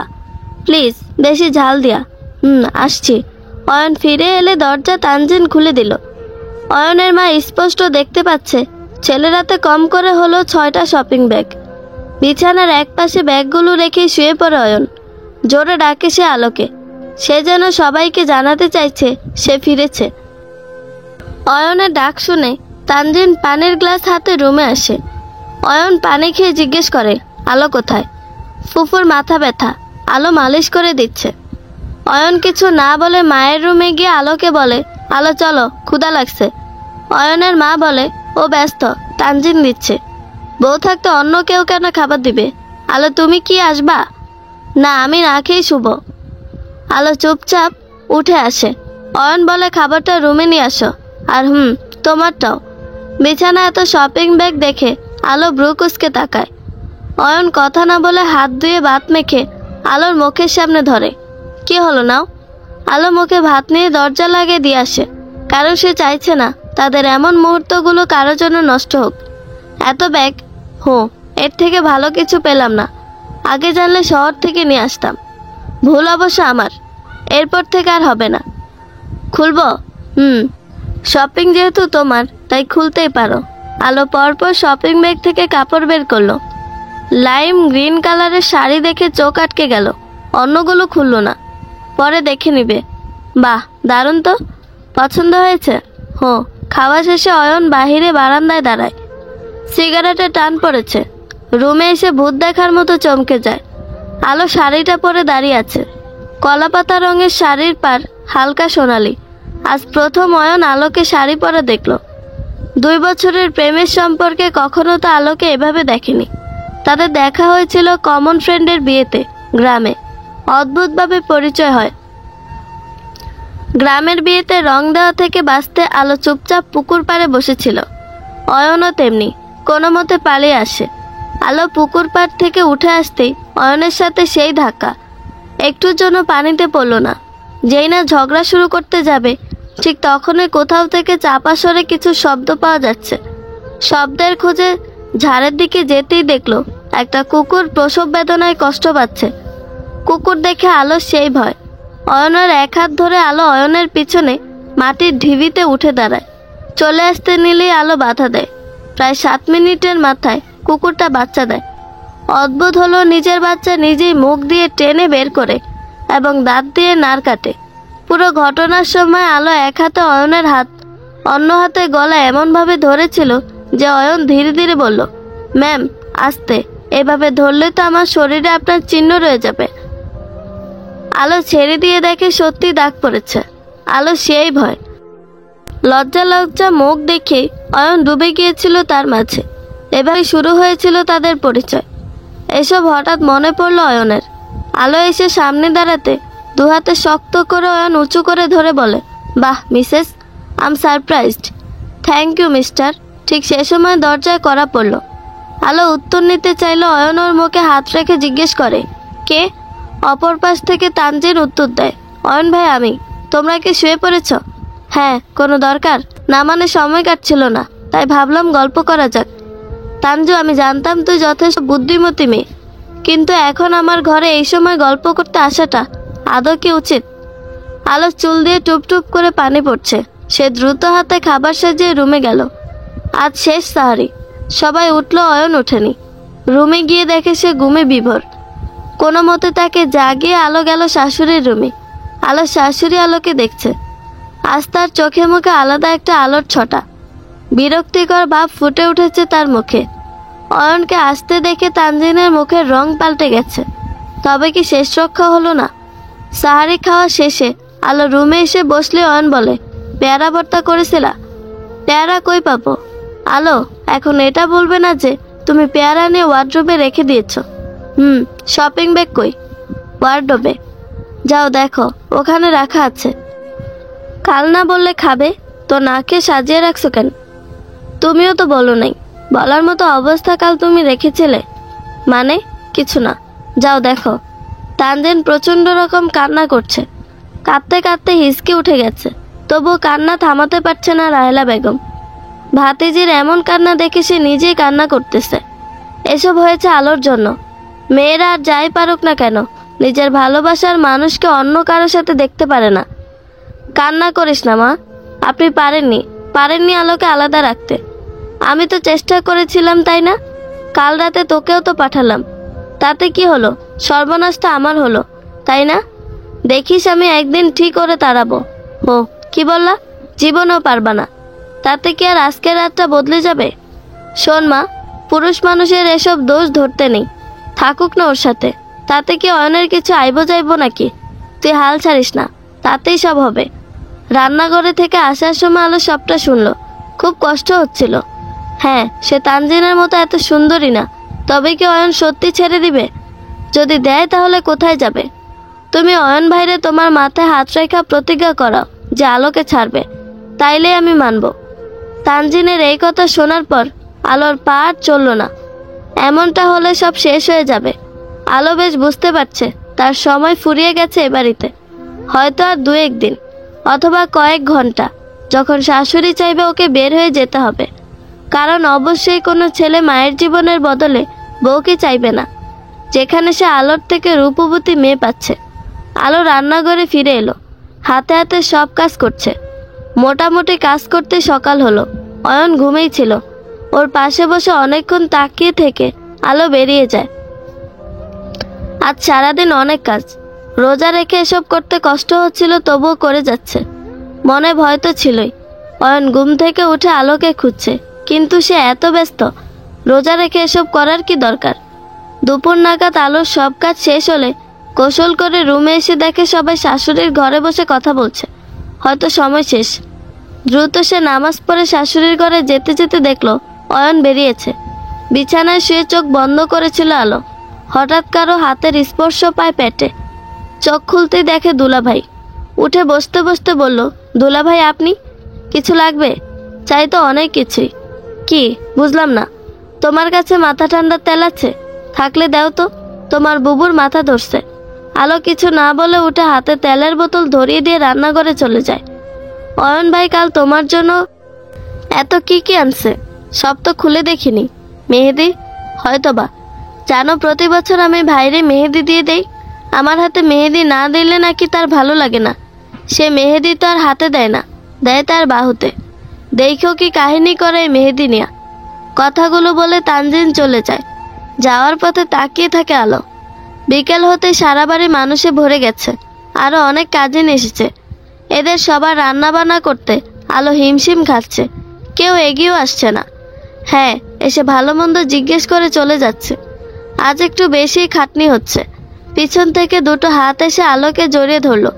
প্লিজ, বেশি ঝাল দিয়া। আসছি। অয়ন ফিরে এলে দরজা তানজিন খুলে দিল। অয়নের মা স্পষ্ট দেখতে পাচ্ছে ছেলেরাতে কম করে হলো 6টা শপিং ব্যাগ। বিছানার একপাশে ব্যাগগুলো রেখে শুয়ে পড়ে অয়ন। জোরে ডাকে সে আলোকে। সে যেন সবাইকে জানাতে চাইছে সে ফিরেছে। অয়নের ডাক শুনে তানজিন পানির গ্লাস হাতে রুমে আসে। অয়ন পানি খেয়ে জিজ্ঞেস করে, আলো কোথায়? ফুফুর মাথা ব্যথা, আলো মালিশ করে দিচ্ছে। অয়ন কিছু না বলে মায়ের রুমে গিয়ে আলোকে বলে, আলো চলো, ক্ষুধা লাগছে। অয়নের মা বলে, ও ব্যস্ত, তানজিন দিচ্ছে। বউ থাকতে অন্য কেউ কেন খাবার দিবে? আলো, তুমি কি আসবা? না, আমি না খেয়েই শুব। আলো চুপচাপ উঠে আসে। অয়ন বলে, খাবারটা রুমে নিয়ে আসো। আর তোমারটাও। বিছানায় এত শপিং ব্যাগ দেখে আলো ব্রু কুঁচকে তাকায়। অয়ন কথা না বলে হাত ধুয়ে ভাত মেখে আলোর মুখের সামনে ধরে। কি হলো নাও? আলো মুখে ভাত নিয়ে দরজা লাগিয়ে দিয়ে আসে, কারণ সে চাইছে না তাদের এমন মুহূর্তগুলো কারোর জন্য নষ্ট হোক। এত ব্যাগ, এর থেকে ভালো কিছু পেলাম না। আগে জানলে শহর থেকে নিয়ে আসতাম। ভুল অবশ্য আমার, এরপর থেকে আর হবে না। খুলবো? শপিং যেহেতু তোমার, তাই খুলতেই পারো। আলো পরপর শপিং ব্যাগ থেকে কাপড় বের করলো। লাইম গ্রিন কালারের শাড়ি দেখে চোখ আটকে গেল। অন্যগুলো খুললো না, পরে দেখে নিবে। বাহ, দারুণ তো। পছন্দ হয়েছে? খাওয়া শেষে অয়ন বাহিরে বারান্দায় দাঁড়ায়। সিগারেটে টান পড়েছে। রুমে এসে ভূত দেখার মতো চমকে যায়। আলো শাড়িটা পরে দাঁড়িয়ে আছে। কলাপাতা রঙের শাড়ির পার হালকা সোনালি। আজ প্রথম অয়ন আলোকে শাড়ি পরা দেখলো। 2 বছরের প্রেমের সম্পর্কে কখনো তো আলোকে এভাবে দেখেনি। তাদের দেখা হয়েছিল কমন ফ্রেন্ডের বিয়েতে, গ্রামে। অদ্ভুতভাবে পরিচয় হয়। গ্রামের বিয়েতে রং দেওয়া থেকে বাঁচতে আলো চুপচাপ পুকুর পাড়ে বসেছিল। অয়নও তেমনি কোনো মতে পালিয়ে আসে। আলো পুকুর পাড় থেকে উঠে আসতেই অয়নের সাথে সেই ধাক্কা। একটুর জন্য পানিতে পড়লো না। যেই না ঝগড়া শুরু করতে যাবে, ঠিক তখনই কোথাও থেকে চাপা স্বরে কিছু শব্দ পাওয়া যাচ্ছে। শব্দের খোঁজে ঝাড়ের দিকে যেতেই দেখলো একটা কুকুর প্রসব বেদনায় কষ্ট পাচ্ছে। কুকুর দেখে আলো সেই ভয়। অয়নের এক হাত ধরে আলো অয়নের পিছনে মাটির ঢিবিতে উঠে দাঁড়ায়। চলে আসতে নিলেই আলো বাধা দেয়। প্রায় 7 মিনিটের মাথায় কুকুরটা বাচ্চা দেয়। অদ্ভুত হলো, নিজের বাচ্চা নিজেই মুখ দিয়ে টেনে বের করে এবং দাঁত দিয়ে নাড় কাটে। পুরো ঘটনার সময় আলো এক হাতে অয়নের হাত, অন্য হাতে গলা এমনভাবে ধরেছিল যে অয়ন ধীরে ধীরে বলল, ম্যাম আস্তে, এভাবে ধরলে তো আমার শরীরে আপনার চিহ্ন রয়ে যাবে। আলো ছেড়ে দিয়ে দেখে সত্যি দাগ পড়েছে। আলো সেই ভয়। লজ্জা লজ্জা মুখ দেখে অয়ন ডুবে গিয়েছিল তার মাঝে। এভাবে শুরু হয়েছিল তাদের পরিচয়। এসব হঠাৎ মনে পড়ল অয়নের। আলো এসে সামনে দাঁড়াতে দুহাতে শক্ত করে অয়ন উঁচু করে ধরে বলে, বাহ Mrs, I am surprised. Thank you mister. ঠিক সে সময় দরজায় কড়া পড়ল। আলো উত্তর নিতে চাইলে অয়ন ওর মুখে হাত রেখে জিজ্ঞেস করে, কে? অপর পাশ থেকে তানজিন উত্তর দেয়, অয়ন ভাই আমি। তোমরা কি শুয়ে পড়েছ? হ্যাঁ। কোনো দরকার? না মানে সময় কাটছিল না, তাই ভাবলাম গল্প করা যাক। তানজু, আমি জানতাম তুই যথেষ্ট বুদ্ধিমতী মেয়ে, কিন্তু এখন আমার ঘরে এই সময় গল্প করতে আসাটা আদৌ কি উচিত? আলো চুল দিয়ে টুপটুপ করে পানি পড়ছে। সে দ্রুত হাতে খাবার সাজিয়ে রুমে গেল। আজ শেষ সাহারি। সবাই উঠল, অয়ন ওঠেনি। রুমে গিয়ে দেখে সে ঘুমে বিভোর। কোনো মতে তাকে জাগিয়ে আলো গেল শাশুড়ির রুমে। আলো শাশুড়ি আলোকে দেখছে। আজ তার চোখে মুখে আলাদা একটা আলোর ছটা। বিরক্তিকর ভাব ফুটে উঠেছে তার মুখে। অয়নকে আসতে দেখে তানজিনের মুখের রং পাল্টে গেছে। তবে কি শেষ রক্ষা হলো না? সাহারি খাওয়া শেষে আলো রুমে এসে বসলে অয়ন বলে, পেয়ারা ভর্তা করেছিলা? পেয়ারা কই পাবো? আলো, এখন এটা বলবে না যে তুমি পেয়ারা নিয়ে ওয়ার্ডরোবে রেখে দিয়েছো। শপিং ব্যাগ কই? ওয়ার্ডরোবে। যাও দেখো, ওখানে রাখা আছে। কাল না বললে খাবে, তো না খেয়ে সাজিয়ে রাখছো কেন? তুমিও তো বলো নাই। বলার মতো অবস্থা কাল তুমি রেখেছিলে। মানে? কিছু না, যাও দেখো। তানজিন প্রচণ্ড রকম কান্না করছে। কাঁদতে কাঁদতে হিসকে উঠে গেছে। তবুও কান্না থামাতে পারছে না রাহেলা বেগম। ভাতিজির এমন কান্না দেখে সে নিজেই কান্না করতেছে। এসব হয়েছে আলোর জন্য। মেয়েরা আর যাই পারুক না কেন, নিজের ভালোবাসার মানুষকে অন্য কারোর সাথে দেখতে পারে না। কান্না করিস না মা। আপনি পারেননি আলোকে আলাদা রাখতে। আমি তো চেষ্টা করেছিলাম, তাই না? কাল রাতে তোকেও তো পাঠালাম। তাতে কি হলো? সর্বনাশটা আমার হলো, তাই না? দেখিস আমি একদিন ঠিক করে তাড়াবো। হো, কি বললা? জীবনেও পারবা না। তাতে কি আর আজকের রাতটা বদলে যাবে? শোন মা, পুরুষ মানুষের এসব দোষ ধরতে নেই। থাকুক না ওর সাথে, তাতে কি অয়নের কিছু আইব যাইব নাকি? তুই হাল ছাড়িস না, তাতেই সব হবে। রান্নাঘরে থেকে আসার সময় আলো সবটা শুনলো। খুব কষ্ট হচ্ছিল। হ্যাঁ, সে তানজিনের মতো এত সুন্দরী না। তবে কি অয়ন সত্যি ছেড়ে দিবে? যদি দেয় তাহলে কোথায় যাবে? তুমি অয়ন ভাইরে তোমার মাথায় হাত রেখা প্রতিজ্ঞা করাও যে আলোকে ছাড়বে, তাইলে আমি মানব। তানজিনের এই কথা শোনার পর আলোর পা আর চলল না। এমনটা হলে সব শেষ হয়ে যাবে। আলো বেশ বুঝতে পারছে তার সময় ফুরিয়ে গেছে এ বাড়িতে। হয়তো আর 2-1 দিন অথবা কয়েক ঘন্টা, যখন শাশুড়ি চাইবে ওকে বের হয়ে যেতে হবে। কারণ অবশ্যই কোনো ছেলে মায়ের জীবনের বদলে বউকে চাইবে না, যেখানে সে আলোর থেকে রূপবতী মেয়ে পাচ্ছে। আলো রান্নাঘরে ফিরে এলো। হাতে হাতে সব কাজ করছে। মোটামুটি কাজ করতে সকাল হলো। অয়ন ঘুমেই ছিল। ওর পাশে বসে অনেকক্ষণ তাকিয়ে থেকে আলো বেরিয়ে যায়। আজ সারাদিন অনেক কাজ। রোজা রেখে এসব করতে কষ্ট হচ্ছিল, তবুও করে যাচ্ছে। মনে ভয় তো ছিলই। অয়ন ঘুম থেকে উঠে আলোকে খুঁজছে, কিন্তু সে এত ব্যস্ত। রোজা রেখে এসব করার কি দরকার? দুপুর নাগাদ আলোর সব কাজ শেষ হলে কৌশল করে রুমে এসে দেখে সবাই শাশুড়ির ঘরে বসে কথা বলছে। হয়তো সময় শেষ। দ্রুত সে নামাজ পড়ে শাশুড়ির ঘরে যেতে যেতে দেখলো অয়ন বেরিয়েছে। বিছানায় শুয়ে চোখ বন্ধ করেছিল আলো। হঠাৎ কারো হাতের স্পর্শ পায় পেটে। চোখ খুলতেই দেখে দুলাভাই। উঠে বসতে বসতে বলল, দুলাভাই আপনি? কিছু লাগবে? চাই তো অনেক কিছুই। কি বুঝলাম না। তোমার কাছে মাথা ঠান্ডার তেল আছে? থাকলে দাও তো, তোমার বুবুর মাথা ধরছে। আলো কিছু না বলে উঠে হাতে তেলের বোতল ধরিয়ে দিয়ে রান্নাঘরে চলে যায়। অয়ন ভাই কাল তোমার জন্য এত কি কি আনছে, সব তো খুলে দেখিনি। মেহেদি? হয়তোবা। জানো, প্রতি বছর আমি ভাইরে মেহেদি দিয়ে দেই। আমার হাতে মেহেদি না দিলে নাকি তার ভালো লাগে না। সে মেহেদি তো আর হাতে দেয় না, দেয় তার বাহুতে। দেখো কি কাহিনী করে এই মেহেদি নিয়া। কথাগুলো বলে তানজিন চলে যায়। যাওয়ার পথে তাকিয়ে থাকে আলো। বিকেল হতে সারা বাড়ি মানুষে ভরে গেছে। আরো অনেক কাজিন এসেছে। এদের সবার রান্না বান্না করতে আলো হিমশিম খাচ্ছে। কেউ এগিয়েও আসছে না। হ্যাঁ, এসে ভালো মন্দ জিজ্ঞেস করে চলে যাচ্ছে। আজ একটু বেশি খাটনি হচ্ছে। পিছন থেকে দুটো হাত এসে আলোকে জড়িয়ে ধরলো।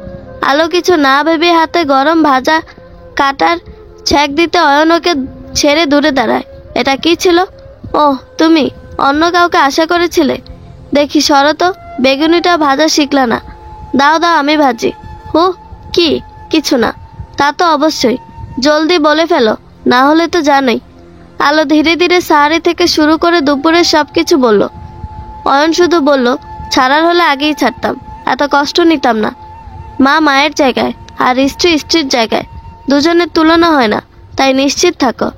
আলো কিছু না ভেবে হাতে গরম ভাজা কাটার ছ্যাঁক দিতে অয়ন ওকে ছেড়ে দূরে দাঁড়ায়। এটা কি ছিল? ওহ, তুমি অন্য কাউকে আশা করেছিলে? দেখি সরো তো, বেগুনিটা ভাজা শিখলা না। দাও দাও, আমি ভাজি। হু, কি? কিছু না। তা তো অবশ্যই, জলদি বলে ফেলো, না হলে তো জানোই। আলো ধীরে ধীরে সাহারি থেকে শুরু করে দুপুরের সব কিছু বলল। অয়ন শুধু বলল, ছাড়ার হলে আগেই ছাড়তাম, এত কষ্ট নিতাম না। মা মায়ের জায়গায় আর স্ত্রী স্ত্রীর জায়গায়, দুজনের তুলনা হয় না, তাই নিশ্চিত থাকো।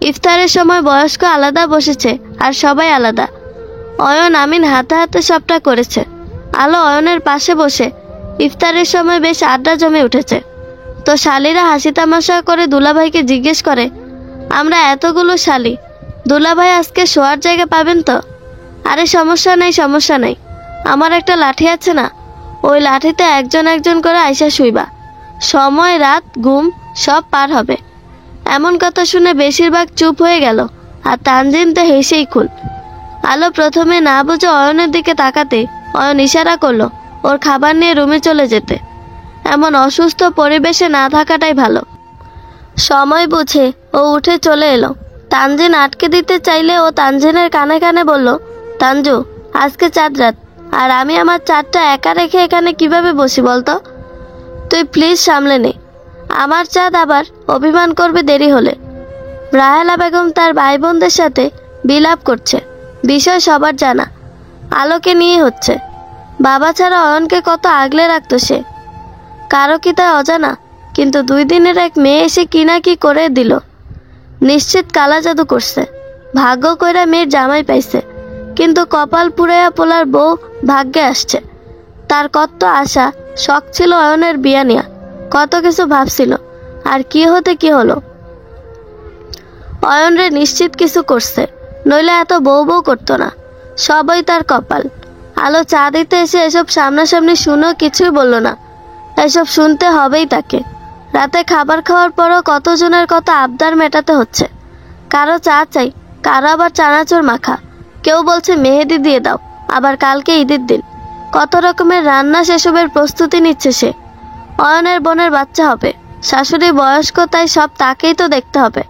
ইফতারের সময় বয়স্ক আলাদা বসেছে আর সবাই আলাদা। অয়ন আমিন হাতে হাতে সবটা করেছে। আলো অয়নের পাশে বসে ইফতারের সময় বেশ আড্ডা জমে উঠেছে। তো শালিরা হাসি তামাশা করে দুলাভাইকে জিজ্ঞেস করে, আমরা এতগুলো শালি, দুলাভাই আজকে শোয়ার জায়গা পাবেন তো? আরে সমস্যা নেই, সমস্যা নেই, আমার একটা লাঠি আছে না, ওই লাঠিতে একজন একজন করে আইসা শুইবা, সময় রাত ঘুম সব পার হবে। এমন কথা শুনে বেশিরভাগ চুপ হয়ে গেল, আর তানজিম তো হেসেই খুল। আলো প্রথমে না বুঝে অয়নের দিকে তাকাতে অয়ন ইশারা করলো ওর খাবার নিয়ে রুমে চলে যেতে। এমন অসুস্থ পরিবেশে না থাকাটাই ভালো। সময় বুঝে ও উঠে চলে এলো। তানজিন আটকে দিতে চাইলে ও তানজিনের কানে কানে বলল, তানজু, আজকে চাঁদ রাত, আর আমি আমার চাঁদটা একা রেখে এখানে কিভাবে বসি বলতো? তুই প্লিজ সামলে নে, আমার চাঁদ আবার অভিমান করবে দেরি হলে। রাহেলা বেগম তার ভাই বোনদের সাথে বিলাপ করছে, বিষয় সবার জানা, আলোকে নিয়ে হচ্ছে। বাবা ছাড়া অয়নকে কত আগলে রাখতো সে, কারো কি তা অজানা? কিন্তু 2 দিনের এক মেয়ে এসে কি না কি করে দিল। নিশ্চিত কালা জাদু করছে। ভাগ্য কইরা মেয়ের জামাই পাইছে, কিন্তু কপাল পুড়াইয়া পোলার বউ ভাগ্যে আসছে। তার কত আশা শখ ছিল অয়নের বিয়া নিয়া, কত কিছু ভাবছিল, আর কি হতে কি হলো। অয়নরে নিশ্চিত কিছু করছে, নইলে এত বউ বউ করতো না। সবই তার কপাল। আলো চা দিতে এসে এসব সামনাসামনি শুনেও কিছুই বলল না। এসব শুনতে হবেই তাকে। রাতে খাবার খাওয়ার পরও কতজনের কত আবদার মেটাতে হচ্ছে। কারো চা চাই, কারো আবার চানাচুর মাখা, কেউ বলছে মেহেদি দিয়ে দাও, আবার কালকে ঈদের দিন। কত রকমের রান্না, সেসবের প্রস্তুতি নিচ্ছে সে। অয়নের বোনের বাচ্চা হবে, শাশুড়ি বয়স্ক, তাই সব তাকেই তো দেখতে হবে।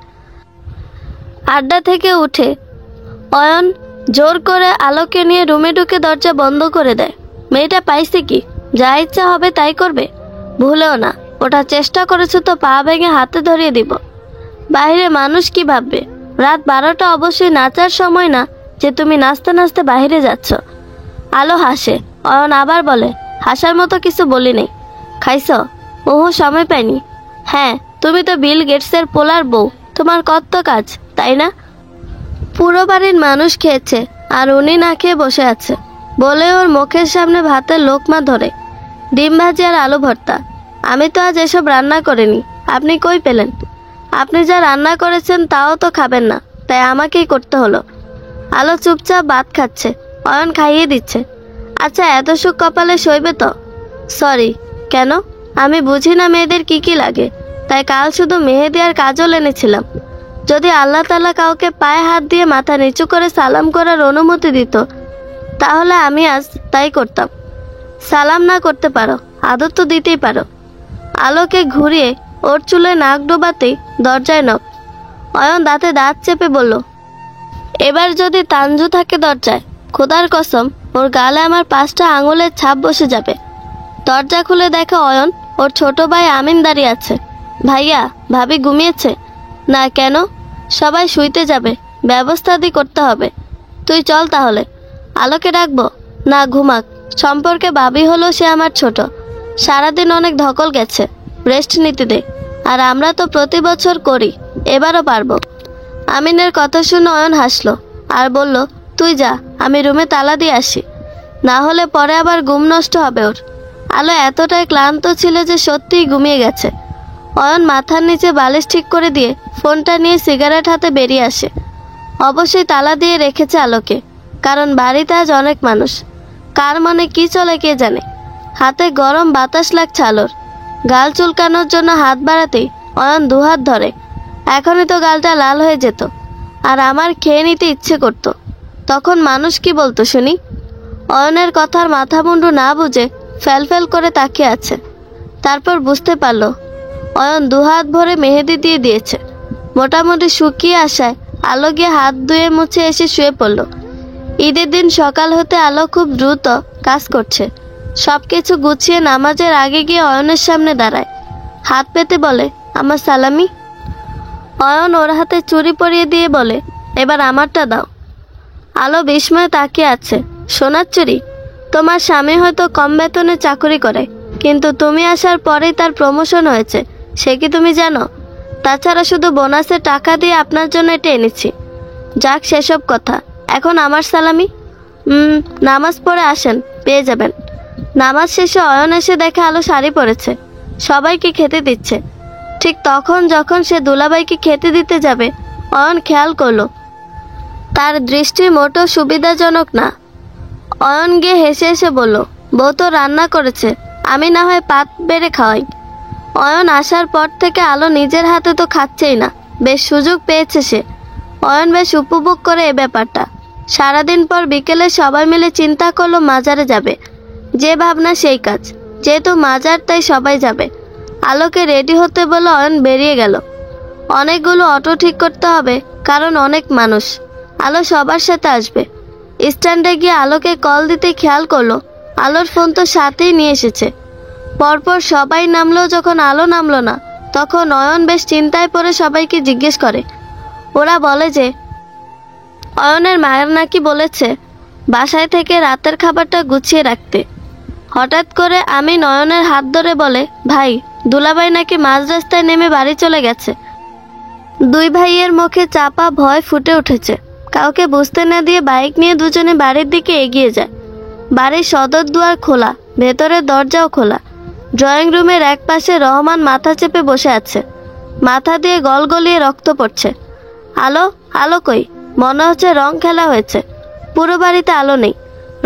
আড্ডা থেকে উঠে অয়ন জোর করে আলোকে নিয়ে রুমে ঢুকে দরজা বন্ধ করে দেয়। মেয়েটা পাইছে কি, যা ইচ্ছা হবে তাই করবে? ভুলেও না, ওটা চেষ্টা করেছে তো পা ভেঙে হাতে ধরিয়ে দিব। বাইরে মানুষ কি ভাববে? রাত 12টা অবশ্যই নাচার সময় না যে তুমি নাচতে নাচতে বাইরে যাচ্ছ। আলো হাসে। অয়ন আবার বলে, হাসার মতো কিছু বলি নেই। খাইছ? ওহো, সময় পাইনি। হ্যাঁ, তুমি তো বিল গেটসের পোলার বউ, তোমার কত কাজ, তাই না? পুরো বাড়ির মানুষ খেয়েছে আর উনি না খেয়ে বসে আছে বলে ওর মুখের সামনে ভাতের লোকমা ধরে, ডিম ভাজি আর আলু ভর্তা। আমি তো আজ এসব রান্না করিনি, আপনি কই পেলেন? আপনি যা রান্না করেছেন তাও তো খাবেন না, তাই আমাকেই করতে হলো। আলো চুপচাপ ভাত খাচ্ছে, অয়ন খাইয়ে দিচ্ছে। আচ্ছা, এত সুখ কপালে সইবে তো? সরি। কেন? আমি বুঝি না মেয়েদের কি কি লাগে, তাই কাল শুধু মেহেদি আর কাজল এনেছিলাম। যদি আল্লাহ তাআলা কাউকে পায়ে হাত দিয়ে মাথা নিচু করে সালাম করার অনুমতি দিত, তাহলে আমি আজ তাই করতাম। সালাম না করতে পারো, আদর তো দিতেই পারো। আলোকে ঘুরিয়ে ওর চুলে নাক ডোবাতেই দরজায় নক। অয়ন দাঁতে দাঁত চেপে বলল, এবার যদি তানজু থাকে দরজায়, খোদার কসম ওর গালে আমার 5টা আঙুলের ছাপ বসে যাবে। দরজা খুলে দেখে অয়ন ওর ছোট ভাই আমিন দাঁড়িয়ে আছে। ভাইয়া, ভাবি ঘুমিয়েছে? না, কেন? সবাই শুইতে যাবে, ব্যবস্থা দিয়ে করতে হবে। তুই চল তাহলে। আলোকে ডাকবো? না, ঘুমাক। সম্পর্কে ভাবি হলো সে আমার ছোট, সারাদিন অনেক ধকল গেছে, রেস্ট নিতে দে। আর আমরা তো প্রতি বছর করি, এবারও পারবো। আমিনের কথা শুনে অয়ন হাসলো আর বলল, তুই যা, আমি রুমে তালা দিয়ে আসি, না হলে পরে আবার ঘুম নষ্ট হবে ওর। আলো এতটাই ক্লান্ত ছিল যে সত্যিই ঘুমিয়ে গেছে। অয়ন মাথার নিচে বালিশ ঠিক করে দিয়ে ফোনটা নিয়ে সিগারেট হাতে বেরিয়ে আসে। অবশ্যই তালা দিয়ে রেখেছে আলোকে, কারণ বাড়িতে আজ অনেক মানুষ। কার মনে কি চলে কে জানে। হাতে গরম বাতাস লাগছে আলোর। গাল চুলকানোর জন্য হাত বাড়াতেই অয়ন 2 হাত ধরে। এখনই তো গালটা লাল হয়ে যেত, আর আমার খেয়ে নিতে ইচ্ছে করতো। তখন মানুষ কি বলতো শুনি? অয়নের কথার মাথা মুন্ডু না বুঝে ফ্যালফ্যাল করে তাকিয়ে আছে। তারপর বুঝতে পারলো অয়ন দুহাত ভরে মেহেদি দিয়ে দিয়েছে। মোটামুটি শুকিয়ে আসায় আলো গিয়ে হাত ধুয়ে মুছে এসে শুয়ে পড়ল। ঈদের দিন সকাল হতে আলো খুব দ্রুত কাজ করছে। সবকিছু গুছিয়ে নামাজের আগে গিয়ে অয়নের সামনে দাঁড়ায়, হাত পেতে বলে, আমার সালামি। অয়ন ওর হাতে চুড়ি পরিয়ে দিয়ে বলে, এবার আমারটা দাও। আলো বিস্ময়ে তাকিয়ে আছে। সোনার চুড়ি? তোমার স্বামী হয়তো কম বেতনে চাকরি করে, কিন্তু তুমি আসার পরেই তার প্রমোশন হয়েছে, সে কি তুমি জানো? তাছাড়া শুধু বোনাসের টাকা দিয়ে আপনার জন্য এটা এনেছি। যাক সেসব কথা, এখন আমার সালামি। নামাজ পড়ে আসেন, পেয়ে যাবেন। নামাজ শেষে অয়ন এসে দেখে আলো শাড়ি পরেছে, সবাইকে খেতে দিচ্ছে। ঠিক তখন যখন সে দুলাভাইকে খেতে দিতে যাবে, অয়ন খেয়াল করলো তার দৃষ্টি মোটেও সুবিধাজনক না। অয়ন গিয়ে হেসে হেসে বলল, বউ তো রান্না করেছে, আমি না হয় পাত বেড়ে খাওয়াই। অয়ন আসার পর থেকে আলো নিজের হাতে তো খাচ্ছেই না, বেশ সুযোগ পেয়েছে সে। অয়ন বেশ উপভোগ করে এ ব্যাপারটা। সারাদিন পর বিকেলে সবাই মিলে চিন্তা করলো মাজারে যাবে। যে ভাবনা সেই কাজ, যেহেতু মাজার তাই সবাই যাবে। আলোকে রেডি হতে বলে অয়ন বেরিয়ে গেল। অনেকগুলো অটো ঠিক করতে হবে, কারণ অনেক মানুষ। আলো সবার সাথে আসবে। স্ট্যান্ডে গিয়ে আলোকে কল দিতে খেয়াল করলো আলোর ফোন তো সাথেই নিয়ে এসেছে। পরপর সবাই নামলেও যখন আলো নামলো না, তখন অয়ন বেশ চিন্তায় পড়ে সবাইকে জিজ্ঞেস করে। ওরা বলে যে অয়নের মায়ের নাকি বলেছে বাসায় থেকে রাতের খাবারটা গুছিয়ে রাখতে। হঠাৎ করে আমি নয়নের হাত ধরে বলে, ভাই, দুলাভাই নাকি মাঝ রাস্তায় নেমে বাড়ি চলে গেছে। দুই ভাইয়ের মুখে চাপা ভয় ফুটে উঠেছে। কাউকে বুঝতে না দিয়ে বাইক নিয়ে দুজনে বাড়ির দিকে এগিয়ে যায়। বাড়ির সদর দুয়ার খোলা, ভেতরের দরজাও খোলা। ড্রয়িং রুমের এক পাশে রহমান মাথা চেপে বসে আছে, মাথা দিয়ে গলগলিয়ে রক্ত পড়ছে। আলো আলো কই? মনে হচ্ছে রং খেলা হয়েছে। পুরো বাড়িতে আলো নেই।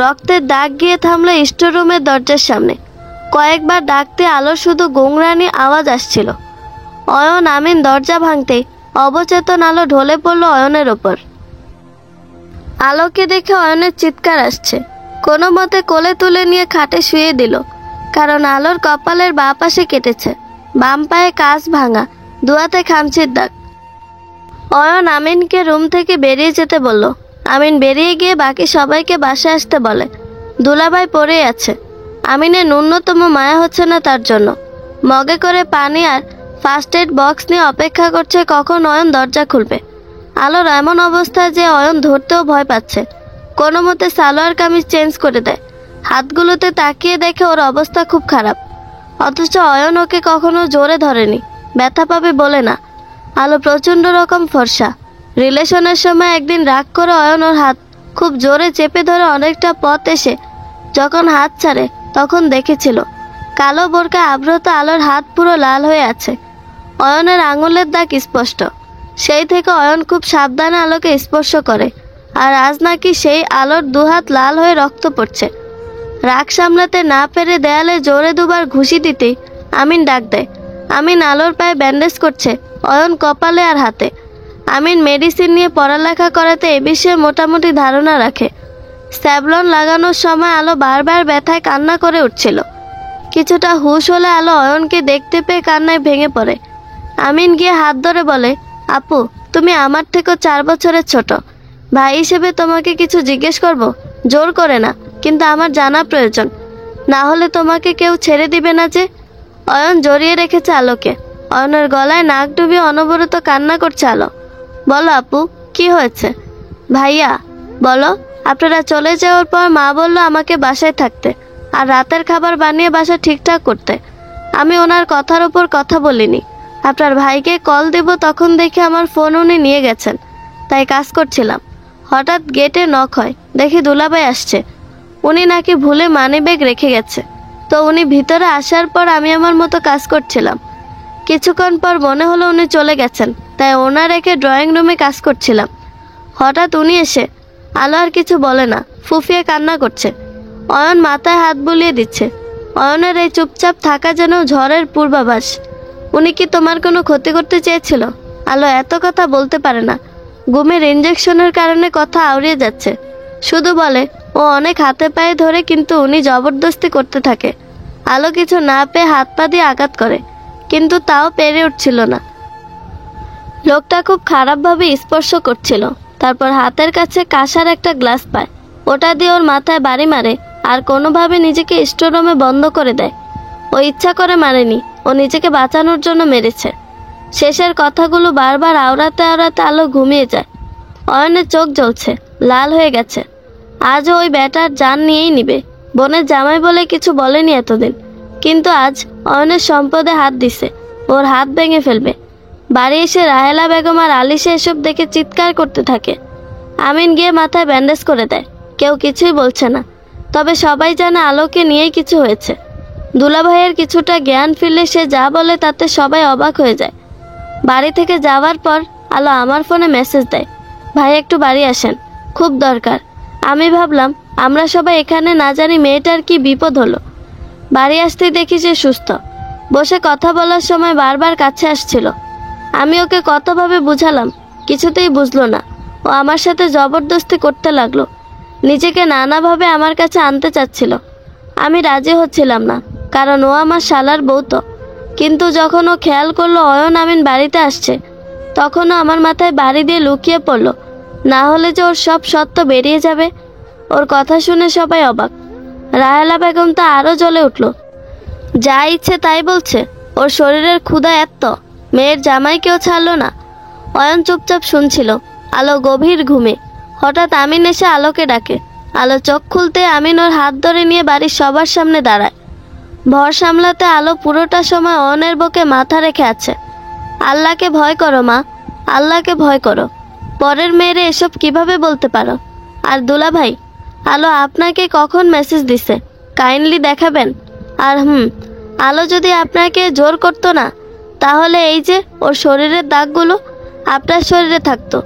রক্তের দাগ গিয়ে থামলো স্টোর রুমের দরজার সামনে। কয়েকবার ডাকতে আলোর শুধু গুংরানি আওয়াজ আসছিল। অয়ন আমিন দরজা ভাঙতেই অবচেতন আলো ঢলে পড়ল অয়নের ওপর। আলোকে দেখে অয়নের চিৎকার আসছে। কোনো মতে কোলে তুলে নিয়ে খাটে শুয়ে দিল, কারণ আলোর কপালের বাঁ পাশে কেটেছে, বাম পায়ে কাঁচ ভাঙা, দুয়াতে খামচির দাগ। অয়ন আমিনকে রুম থেকে বেরিয়ে যেতে বলল। আমিন বেরিয়ে গিয়ে বাকি সবাইকে বাসায় আসতে বলে। দুলাভাই পড়ে আছে। আমিনের ন্যূনতম মায়া হচ্ছে না তার জন্য। মগে করে পানি আর ফার্স্ট এড বক্স নিয়ে অপেক্ষা করছে কখন অয়ন দরজা খুলবে। আলোর এমন অবস্থা যে অয়ন ধরতেও ভয় পাচ্ছে। কোনো মতে সালোয়ার কামিজ চেঞ্জ করে দেয়। হাতগুলোতে তাকিয়ে দেখে ওর অবস্থা খুব খারাপ, অথচ অয়ন ওকে কখনো জোরে ধরেনি, ব্যথা পাবে বলে না। আলো প্রচণ্ড রকম ফর্সা। রিলেশনের সময় একদিন রাগ করে অয়ন ওর হাত খুব জোরে চেপে ধরে অনেকটা পথ এসে যখন হাত ছাড়ে তখন দেখেছিল কালো বোরকা আবৃত আলোর হাত পুরো লাল হয়ে আছে। অয়নের আঙুলের দাগ স্পষ্ট। সেই থেকে অয়ন খুব সাবধানে আলোকে স্পর্শ করে, আর আজ নাকি সেই আলোর দুহাত লাল হয়ে রক্ত পড়ছে। রাগ সামলাতে না পেরে দেয়ালে জোরে দুবার ঘুষি দিতেই আমিন ডাক দেয়। আমিন আলোর পায়ে ব্যান্ডেজ করছে, অয়ন কপালে আর হাতে। আমিন মেডিসিন নিয়ে পড়ালেখা করাতে এ বিষয়ে মোটামুটি ধারণা রাখে। স্যাভলন লাগানোর সময় আলো বারবার ব্যথায় কান্না করে উঠছিল। কিছুটা হুঁশ হলে আলো অয়নকে দেখতে পেয়ে কান্নায় ভেঙে পড়ে। আমিন গিয়ে হাত ধরে বলে, আপু, তুমি আমার থেকেও 4 বছরের ছোট। ভাই হিসেবে তোমাকে কিছু জিজ্ঞেস করব, জোর করে না, কিন্তু আমার জানা প্রয়োজন, না হলে তোমাকে কেউ ছেড়ে দিবে না যে। অয়ন জড়িয়ে রেখেছে আলোকে। অয়নের গলায় নাক ডুবিয়ে অনবরত কান্না করছে আলো। বলো আপু, কি হয়েছে? ভাইয়া, বলো। আপনারা চলে যাওয়ার পর মা বলল আমাকে বাসায় থাকতে আর রাতের খাবার বানিয়ে বাসা ঠিকঠাক করতে। আমি ওনার কথার ওপর কথা বলিনি। আপনার ভাইকে কল দেব তখন দেখে আমার ফোন উনি নিয়ে গেছেন, তাই কাজ করছিলাম। হঠাৎ গেটে নক হয়, দেখি দুলাভাই আসছে। উনি নাকি ভুলে মানিব্যাগ রেখে গেছে। তো উনি ভিতরে আসার পর আমি আমার মতো কাজ করছিলাম। কিছুক্ষণ পর মনে হলো উনি চলে গেছেন, তাই ওনার রেখে ড্রয়িং রুমে কাজ করছিলাম। হঠাৎ উনি এসে, আলো আর কিছু বলে না, ফুফিয়ে কান্না করছে। অয়ন মাথায় হাত বুলিয়ে দিচ্ছে। অয়নের এই চুপচাপ থাকা যেন ঝড়ের পূর্বাভাস। উনি কি তোমার কোনো ক্ষতি করতে চেয়েছিল? আলো এত কথা বলতে পারে না। ঘুমের ইঞ্জেকশনের কারণে কথা আউড়িয়ে যাচ্ছে। শুধু বলে ও অনেক হাতে পায়ে ধরে, কিন্তু উনি জবরদস্তি করতে থাকে। আলো কিছু না পেয়ে হাত পা দিয়ে আঘাত করে, কিন্তু তাও পেরে উঠছিল না। লোকটা খুব খারাপভাবে স্পর্শ করছিল। তারপর হাতের কাছে কাঁসার একটা গ্লাস পায়, ওটা দিয়ে ওর মাথায় বাড়ি মারে আর কোনোভাবে নিজেকে স্টোররুমে বন্ধ করে দেয়। ও ইচ্ছা করে মারেনি, ও নিজেকে বাঁচানোর জন্য মেরেছে। শেষের কথাগুলো বারবার আওড়াতে আওড়াতে আলো ঘুমিয়ে যায়। অয়নের চোখ জ্বলছে, লাল হয়ে গেছে। আজও ওই ব্যাটার জান নিয়েই নিবে। বোনের জামাই বলে কিছু বলেনি এতদিন, কিন্তু আজ অয়নের সম্পদে হাত দিছে, ওর হাত ভেঙে ফেলবে। বাড়ি এসে রাহেলা বেগম আর আলিশা এসব দেখে চিৎকার করতে থাকে। আমিন গিয়ে মাথায় ব্যান্ডেজ করে দেয়। কেউ কিছুই বলছে না, তবে সবাই জানে আলোকে নিয়েই কিছু হয়েছে। দুলাভাইয়ের কিছুটা জ্ঞান ফিরলে সে যা বলে তাতে সবাই অবাক হয়ে যায়। বাড়ি থেকে যাওয়ার পর আলো আমার ফোনে মেসেজ দেয়, ভাই একটু বাড়ি আসেন, খুব দরকার। আমি ভাবলাম আমরা সবাই এখানে, না জানি মেয়েটার কি বিপদ হলো। বাড়ি আসতেই দেখি সে সুস্থ, বসে কথা বলার সময় বারবার কাছে আসছিল। আমি ওকে কতভাবে বুঝালাম, কিছুতেই বুঝলো না। ও আমার সাথে জবরদস্তি করতে লাগলো, নিজেকে নানাভাবে আমার কাছে আনতে চাচ্ছিল। আমি রাজি হচ্ছিলাম না, কারণ ও আমার শালার বউ তো। কিন্তু যখন ও খেয়াল করলো অয়ন আমিন বাড়িতে আসছে, তখনও আমার মাথায় বাড়ি দিয়ে লুকিয়ে পড়লো, না হলে যে ওর সব সত্য বেরিয়ে যাবে। ওর কথা শুনে সবাই অবাক। রাহেলা বেগম তো আরও জ্বলে উঠল, যা ইচ্ছে তাই বলছে। ওর শরীরের ক্ষুধা এত, মেয়ের জামাইকেও ছাড়লো না। অয়ন চুপচাপ শুনছিল। আলো গভীর ঘুমে। হঠাৎ আমিন এসে আলোকে ডাকে। আলো চোখ খুলতে আমিন ওর হাত ধরে নিয়ে বাড়ির সবার সামনে দাঁড়ায়। ভর সামলাতে আলো পুরোটা সময় অয়নের বুকে মাথা রেখে আছে। আল্লাহকে ভয় করো মা, আল্লাহকে ভয় করো। পরের মেয়েরে এসব কিভাবে বলতে পারো? আর দুলা ভাই, আলো আপনাকে কখন মেসেজ দিছে, কাইন্ডলি দেখাবেন? আর আলো যদি আপনাকে জোর করতো না, তাহলে এই যে ওর শরীরের দাগগুলো আপনার শরীরে থাকতো।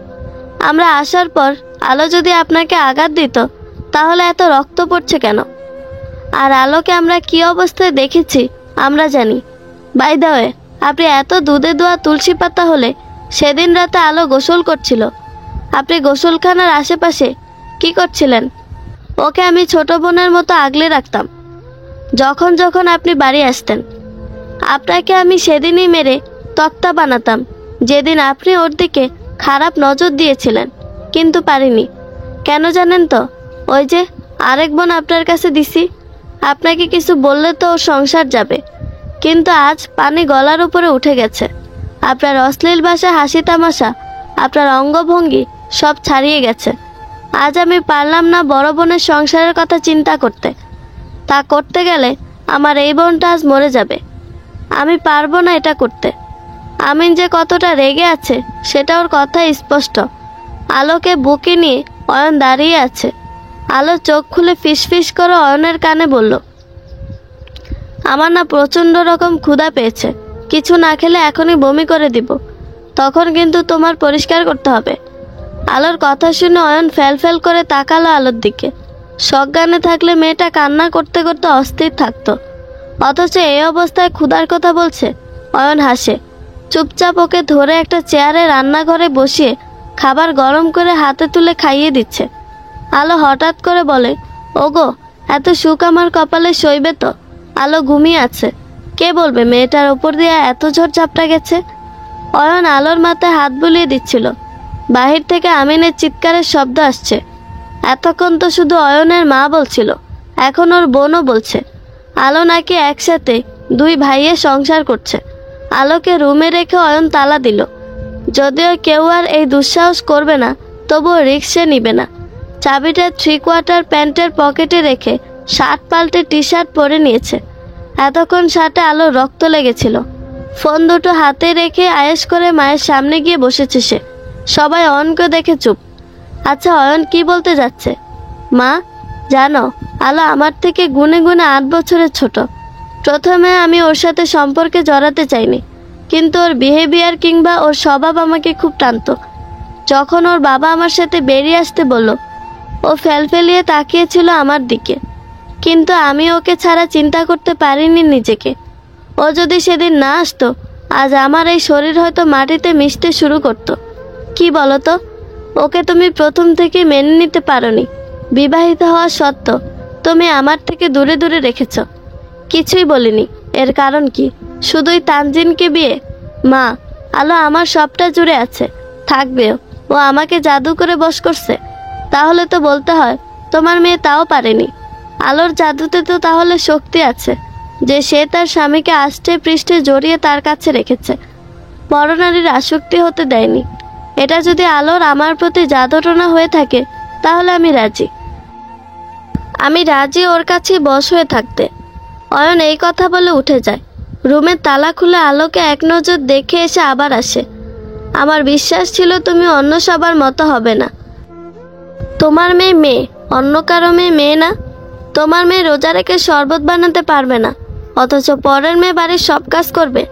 আমরা আসার পর আলো যদি আপনাকে আঘাত দিত, তাহলে এত রক্ত পড়ছে কেন? আর আলোকে আমরা কি অবস্থায় দেখেছি আমরা জানি। বাই দ্য ওয়ে, আপনি এত দুধে দোয়া তুলসী পাতা হলে সেদিন রাতে আলো গোসল করছিল। আপনি গোসলখানার আশেপাশে কি করছিলেন? ওকে আমি ছোট বোনের মতো আগলে রাখতাম। যখন যখন আপনি বাড়ি আসতেন, আপনাকে আমি সেদিনই মেরে তক্তা বানাতাম, যেদিন আপনি ওর দিকে খারাপ নজর দিয়েছিলেন। কিন্তু পারিনি। কেন জানেন তো? ওই যে আরেক বোন আপনার কাছে দিছি। আপনাকে কিছু বললে তো ওর সংসার যাবে। কিন্তু আজ পানি গলার উপরে উঠে গেছে। আপনার অশ্লীল ভাষা, হাসি তামাশা, আপনার অঙ্গভঙ্গি সব ছাড়িয়ে গেছে। আজ আমি পারলাম না বড় বোনের সংসারের কথা চিন্তা করতে। তা করতে গেলে আমার এই বোনটা আজ মরে যাবে। আমি পারবো না এটা করতে। আমিন যে কতটা রেগে আছে সেটা ওর কথায় স্পষ্ট। আলোকে বুকে নিয়ে অয়ন দাঁড়িয়ে আছে। আলো চোখ খুলে ফিসফিস করে অয়নের কানে বলল, আমার না প্রচণ্ড রকম ক্ষুধা পেয়েছে, কিছু না খেলে এখনই বমি করে দিব। তখন কিন্তু তোমার পরিষ্কার করতে হবে। আলোর কথা শুনে অয়ন ফ্যাল করে তাকালো আলোর দিকে। সজ্ঞানে থাকলে মেয়েটা কান্না করতে করতে অস্থির থাকতো, অথচ এই অবস্থায় ক্ষুধার কথা বলছে। অয়ন হাসে। চুপচাপ ওকে ধরে একটা চেয়ারে রান্নাঘরে বসিয়ে খাবার গরম করে হাতে তুলে খাইয়ে দিচ্ছে। আলো হঠাৎ করে বলে, ওগো, এত সুখ আমার কপালে সইবে তো? আলো ঘুমিয়ে আছে, কে বলবে মেয়েটার ওপর দিয়ে এত ঝড় ঝাপটা গেছে? অয়ন আলোর মাথায় হাত বুলিয়ে দিচ্ছিল। বাহির থেকে আমিনের চিৎকারের শব্দ আসছে। এতক্ষণ তো শুধু অয়নের মা বলছিল, এখন ওর বোনও বলছে আলো নাকি একসাথে দুই ভাইয়ে সংসার করছে। আলোকে রুমে রেখে অয়ন তালা দিল। যদিও কেউ আর এই দুঃসাহস করবে না, তবুও রিক্সে নিবে না। চাবিটা 3/4 প্যান্টের পকেটে রেখে শার্ট পাল্টে টি শার্ট পরে নিয়েছে। এতক্ষণ শার্টে আলোর রক্ত লেগেছিল। ফোন দুটো হাতে রেখে আয়েশ করে মায়ের সামনে গিয়ে বসেছে সে। সবাই অয়নকে দেখে চুপ। আচ্ছা, অয়ন কি বলতে যাচ্ছে? মা, জানো আলো আমার থেকে গুনে গুনে 8 বছরের ছোট। প্রথমে আমি ওর সাথে সম্পর্কে জড়াতে চাইনি, কিন্তু ওর বিহেভিয়ার কিংবা ওর স্বভাব আমাকে খুব টানতো। যখন ওর বাবা আমার সাথে বেরিয়ে আসতে বলল, ও ফেলফেলিয়ে তাকিয়েছিল আমার দিকে, কিন্তু আমি ওকে ছাড়া চিন্তা করতে পারিনি নিজেকে। ও যদি সেদিন না আসতো, আজ আমার এই শরীর হয়তো মাটিতে মিশতে শুরু করতো। কি বলো তো, ওকে তুমি প্রথম থেকে মেনে নিতে পারোনি। বিবাহিত হওয়া সত্ত্বেও তুমি আমার থেকে দূরে দূরে রেখেছ। কিছুই বলিনি। এর কারণ কি? শুধুই তানজিনকে বিয়ে? মা, আলো আমার সবটা জুড়ে আছে, থাকবেও। ও আমাকে জাদু করে বশ করছে। তাহলে তো বলতে হয় তোমার মেয়ে তাও পারেনি। আলোর জাদুতে তো তাহলে শক্তি আছে, যে সে তার স্বামীকে আষ্টে পৃষ্ঠে জড়িয়ে তার কাছে রেখেছে, পরনারীর আসক্তি হতে দেয়নি। এটা যদি আলোর আমার প্রতি জাদুটনা হয়ে থাকে, তাহলে আমি রাজি। আমি রাজি ওর কাছে বশ হয়ে থাকতে। অয়ন এই কথা বলে উঠে যায়। রুমের তালা খুলে আলোকে এক নজর দেখে এসে আবার আসে। আমার বিশ্বাস ছিল তুমি অন্য সবার মতো হবে না। তোমার মেয়ে মেয়ে, অন্য কারো মেয়ে মেয়ে না। তোমার মেয়ে রোজা রেখে শরবত বানাতে পারবে না, অথচ পরের মেয়ে বাড়ির সব কাজ করবে।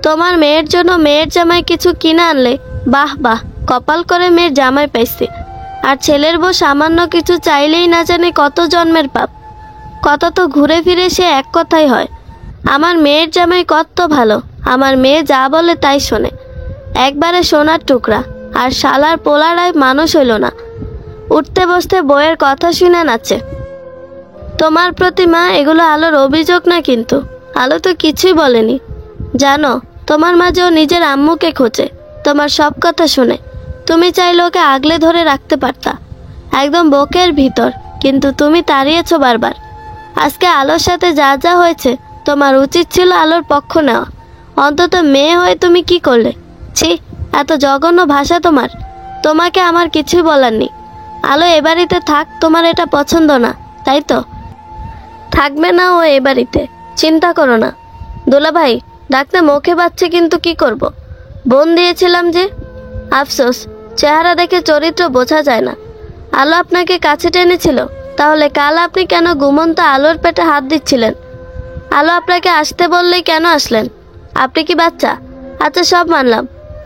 তোমার মেয়ের জন্য মেয়ের জামাই কিছু কিনে আনলে বাহ বাহ, কপাল করে মেয়ের জামাই পাইছে। আর ছেলের বউ সামান্য কিছু চাইলেই না জানে কত জন্মের পাপ। কত তো ঘুরে ফিরে সে এক কথাই হয়। আমার মেয়ের জামাই কত ভালো, আমার মেয়ে যা বলে তাই শোনে। একবারে সোনার টুকরা। আর শালার পোলারায় মানুষ হইল না, উঠতে বসতে বইয়ের কথা শুনে নাচে। তোমার প্রতি মা, এগুলো আলোর অভিযোগ না কিন্তু। আলো তো কিছুই বলেনি। জানো, তোমার মা যে ও নিজের আম্মুকে খোঁজে, তোমার সব কথা শুনে। তুমি চাইলে ওকে আগলে ধরে রাখতে পারতা, একদম বুকের ভিতর, কিন্তু তুমি তাড়িয়েছো বারবার। আজকে আলোর সাথে যা যা হয়েছে, তোমার উচিত ছিল আলোর পক্ষ নেওয়া। অন্তত মেয়ে হয়ে তুমি কি করলে? ছি, এত জঘন্য ভাষা তোমার। তোমাকে আমার কিছুই বলার নেই। আলো এ বাড়িতে থাক, তোমার এটা পছন্দ না, তাই তো? থাকবে না ও এ বাড়িতে, চিন্তা করো না। দুলাভাই ডাকতে মুখে বাচ্ছে, কিন্তু কি করব? বোন দিয়েছিলাম যে। আফসোস, চেহারা দেখে চরিত্র বোঝা যায় না। আলো আপনাকে কাছে টেনেছিল, তাহলে কাল আপনি কেন ঘুমন্ত আলোর পেটে হাত দিচ্ছিলেন? আলো আপনাকে আসতে বললেই কেন আসলেন? আপনি কি বাচ্চা? আচ্ছা সব মানলাম,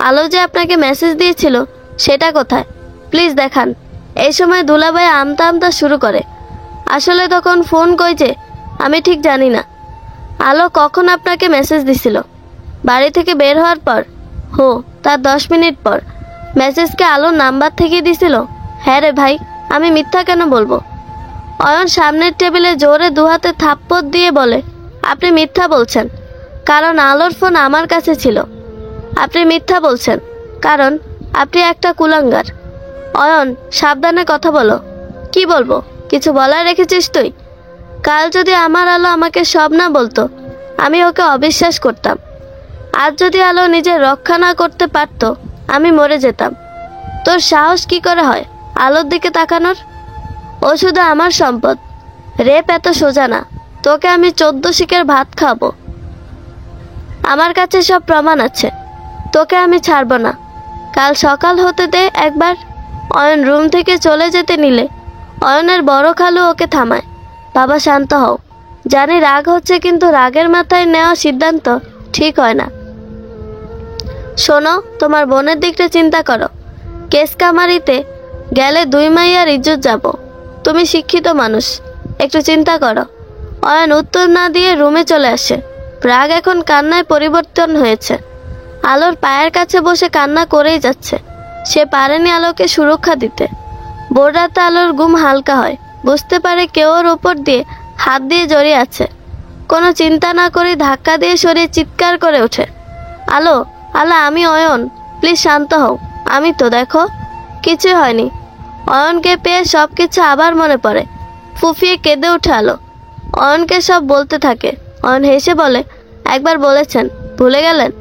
আলো যে আপনাকে মেসেজ দিয়েছিল সেটা কোথায়? প্লিজ দেখান। এই সময় দুলাভাই আমতা আমতা শুরু করে। আসলে তখন ফোন কইছে আমি ঠিক জানি না। আলো কখন আপনাকে মেসেজ দিছিল? বাড়ি থেকে বের হওয়ার পর? হো, তার 10 মিনিট পর। মেসেজকে আলোর নাম্বার থেকে দিছিল? হ্যাঁ রে ভাই, আমি মিথ্যা কেন বলবো? অয়ন সামনের টেবিলে জোরে দুহাতে থাপ্পড় দিয়ে বলে, আপনি মিথ্যা বলছেন, কারণ আলোর ফোন আমার কাছে ছিল। আপনি মিথ্যা বলছেন কারণ আপনি একটা কুলাঙ্গার। অয়ন, সাবধানে কথা বলো। কি বলবো? কিছু বলার রেখেছিস তুই? কাল যদি আমার আলো আমাকে সব না বলতো, আমি ওকে অবিশ্বাস করতাম। আজ যদি আলো নিজের রক্ষা না করতে পারতো, আমি মরে যেতাম। তোর সাহস কি করে হয় আলোর দিকে তাকানোর? ও শুধু আমার সম্পদ। রেপ এত সোজা না। তোকে আমি 14 শিকের ভাত খাবো। আমার কাছে সব প্রমাণ আছে। তোকে আমি ছাড়বো না। কাল সকাল হতে দে একবার। অয়ন রুম থেকে চলে যেতে নিলে অয়নের বড় খালু ওকে থামায়। বাবা শান্ত হও। জানি রাগ হচ্ছে, কিন্তু রাগের মাথায় নেওয়া সিদ্ধান্ত ঠিক হয় না। শোনো, তোমার বোনের দিকটা চিন্তা করো। কেস কামারিতে গেলে 2 মাইয়ার ইজ্জত যাব। তুমি শিক্ষিত মানুষ, একটু চিন্তা করো। অয়ন উত্তর না দিয়ে রুমে চলে আসে। রাগ এখন কান্নায় পরিবর্তন হয়েছে। আলোর পায়ের কাছে বসে কান্না করেই যাচ্ছে। সে পারেনি আলোকে সুরক্ষা দিতে। ভোর রাতে আলোর ঘুম হালকা হয়। বুঝতে পারে কেউ ওর ওপর দিয়ে হাত দিয়ে জড়িয়ে আছে। কোনো চিন্তা না করে ধাক্কা দিয়ে সরিয়ে চিৎকার করে ওঠে, আলো, আলো, আমি অয়ন, প্লিজ শান্ত হও। আমি তো, দেখো, কিছুই হয়নি। অয়নকে পেয়ে সব কিছু আবার মনে পড়ে। ফুফিয়ে কেঁদে ওঠে আলো। অয়নকে সব বলতে থাকে। অয়ন হেসে বলে, একবার বলেছেন, ভুলে গেলেন?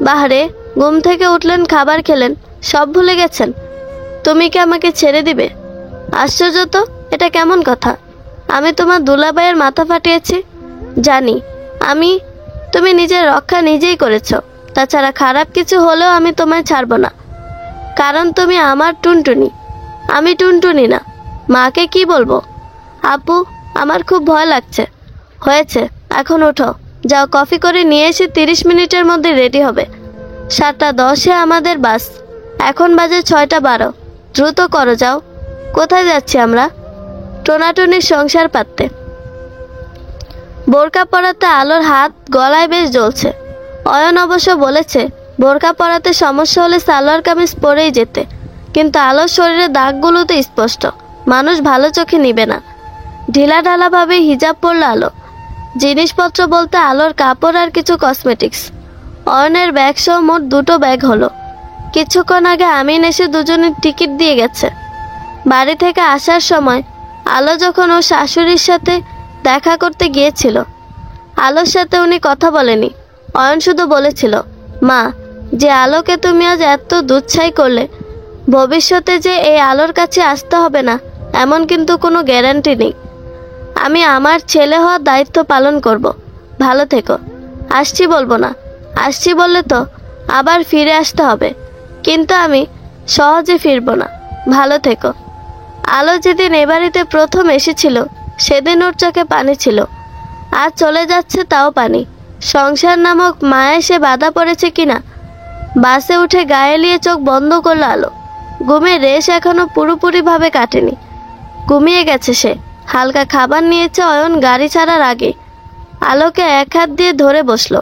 বাহারে, ঘুম থেকে উঠলেন, খাবার খেলেন, সব ভুলে গেছেন? তুমি কি আমাকে ছেড়ে দিবে? আশ্চর্য তো, এটা কেমন কথা? আমি তোমার দুলাভাইয়ের মাথা ফাটিয়েছি, জানি। তুমি নিজের রক্ষা নিজেই করেছ। তাছাড়া খারাপ কিছু হলেও আমি তোমায় ছাড়ব না, কারণ তুমি আমার টুনটুনি। আমি টুনটুনি না। মাকে কি বলবো? আপু, আমার খুব ভয় লাগছে। হয়েছে, এখন ওঠো, যাও কফি করে নিয়ে এসে 30 মিনিটের মধ্যে রেডি হবে। 7:10-এ আমাদের বাস। এখন বাজে 6:12। দ্রুত করো, যাও। কোথায় যাচ্ছি আমরা? টোনাটুনির সংসার পাততে। বোরকা পরাতে আলোর হাত গলায় বেশ জ্বলছে। অয়ন অবশ্য বলেছে বোরকা পরাতে সমস্যা হলে সালোয়ার কামিজ পরেই যেতে, কিন্তু আলোর শরীরে দাগগুলো তো স্পষ্ট, মানুষ ভালো চোখে নিবে না। ঢিলাঢালাভাবে হিজাব পরল আলো। জিনিসপত্র বলতে আলোর কাপড় আর কিছু কসমেটিক্স। অয়নের ব্যাগ সহ মোট 2টো ব্যাগ হলো। কিছুক্ষণ আগে আমিন এসে দুজনের টিকিট দিয়ে গেছে। বাড়ি থেকে আসার সময় আলো যখন ওর শাশুড়ির সাথে দেখা করতে গিয়েছিল, আলোর সাথে উনি কথা বলেনি। অয়ন শুধু বলেছিল, মা, যে আলোকে তুমি আজ এত দুচ্ছাই করলে, ভবিষ্যতে যে এই আলোর কাছে আসতে হবে না এমন কিন্তু কোনো গ্যারান্টি নেই। আমি আমার ছেলে হওয়ার দায়িত্ব পালন করব। ভালো থেকো। আসছি বলবো না, আসছি বললে তো আবার ফিরে আসতে হবে, কিন্তু আমি সহজে ফিরবো না। ভালো থেকো। আলো যেদিন এ বাড়িতে প্রথম এসেছিল সেদিন ওর চোখে পানি ছিল, আজ চলে যাচ্ছে তাও পানি। সংসার নামক মায়ায় সে বাধা পড়েছে কিনা। বাসে উঠে গায়ে লিয়ে চোখ বন্ধ করলো আলো। ঘুমের রেশ এখনো পুরোপুরিভাবে কাটেনি, ঘুমিয়ে গেছে সে। হালকা খাবার নিয়েছে অয়ন গাড়ি ছাড়ার আগে। আলোকে এক হাত দিয়ে ধরে বসলো।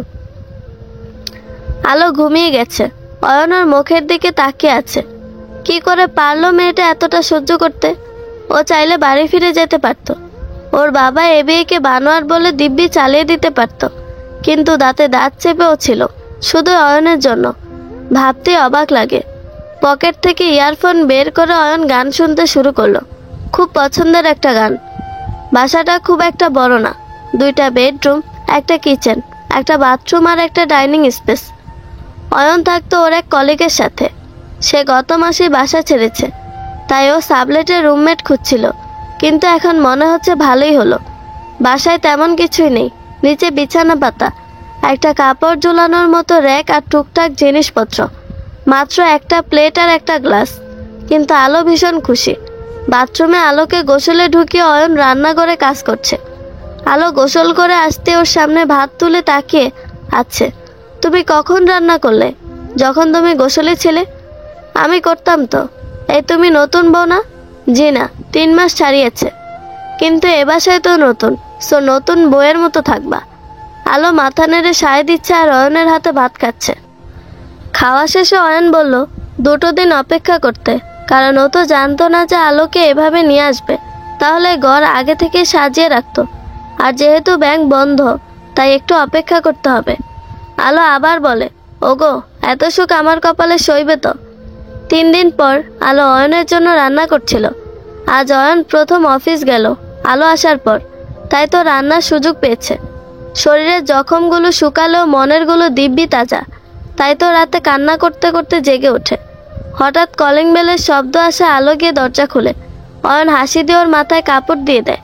আলো ঘুমিয়ে গেছে। অয়ন ওর মুখের দিকে তাকিয়ে আছে। কি করে পারলো মেয়েটা এতটা সহ্য করতে? ও চাইলে বাড়ি ফিরে যেতে পারত। ওর বাবা এ বিয়েকে বানোয়ার বলে দিব্যি চালিয়ে দিতে পারত, কিন্তু দাঁতে দাঁত চেপেও ছিল শুধু অয়নের জন্য। ভাবতে অবাক লাগে। পকেট থেকে ইয়ারফোন বের করে অয়ন গান শুনতে শুরু করলো। খুব পছন্দের একটা গান। বাসাটা খুব একটা বড় না, 2টা বেডরুম, একটা কিচেন, একটা বাথরুম আর একটা ডাইনিং স্পেস। অয়ন থাকতো ওর এক কলিগের সাথে। সে গত মাসেই বাসা ছেড়েছে, তাই ও সাবলেটের রুমমেট খুঁজছিল, কিন্তু এখন মনে হচ্ছে ভালোই হলো। বাসায় তেমন কিছুই নেই, নিচে বিছানা পাতা, একটা কাপড় ঝুলানোর মতো র্যাক আর টুকটাক জিনিসপত্র, মাত্র একটা প্লেট আর একটা গ্লাস। কিন্তু আলো ভীষণ খুশি। বাথরুমে আলোকে গোসলে ঢুকিয়ে অয়ন রান্নাঘরে কাজ করছে। আলো গোসল করে আসতে ওর সামনে ভাত তুলে তাকিয়ে আছে। তুমি কখন রান্না করলে? যখন তুমি গোসলে ছিলে। আমি করতাম তো। এই তুমি নতুন বউ না? জি না, 3 মাস ছাড়িয়েছে, কিন্তু এ বাসায় তো নতুন, সো নতুন বউয়ের মতো থাকবা। আলো মাথা নেড়ে সায় দিচ্ছে আর অয়নের হাতে ভাত খাচ্ছে। খাওয়া শেষে অয়ন বলল 2টো দিন অপেক্ষা করতে, কারণ ও তো জানতো না যে আলোকে এভাবে নিয়ে আসবে। তাহলে ঘর আগে থেকে সাজিয়ে রাখতো। আর যেহেতু ব্যাংক বন্ধ, তাই একটু অপেক্ষা করতে হবে। আলো আবার বলে, ওগো, এত সুখ আমার কপালে সইবে তো? 3 দিন পর আলো অয়নের জন্য রান্না করছিল। আজ অয়ন প্রথম অফিস গেল আলো আসার পর, তাই তো রান্নার সুযোগ পেয়েছে। শরীরের জখমগুলো শুকালেও মনেরগুলো দিব্যি তাজা, তাই তো রাতে কান্না করতে করতে জেগে ওঠে। হঠাৎ কলিং বেলের শব্দ আসে। আলো গিয়ে দরজা খুলে। অয়ন হাসি দিয়ে ওর মাথায় কাপড় দিয়ে দেয়।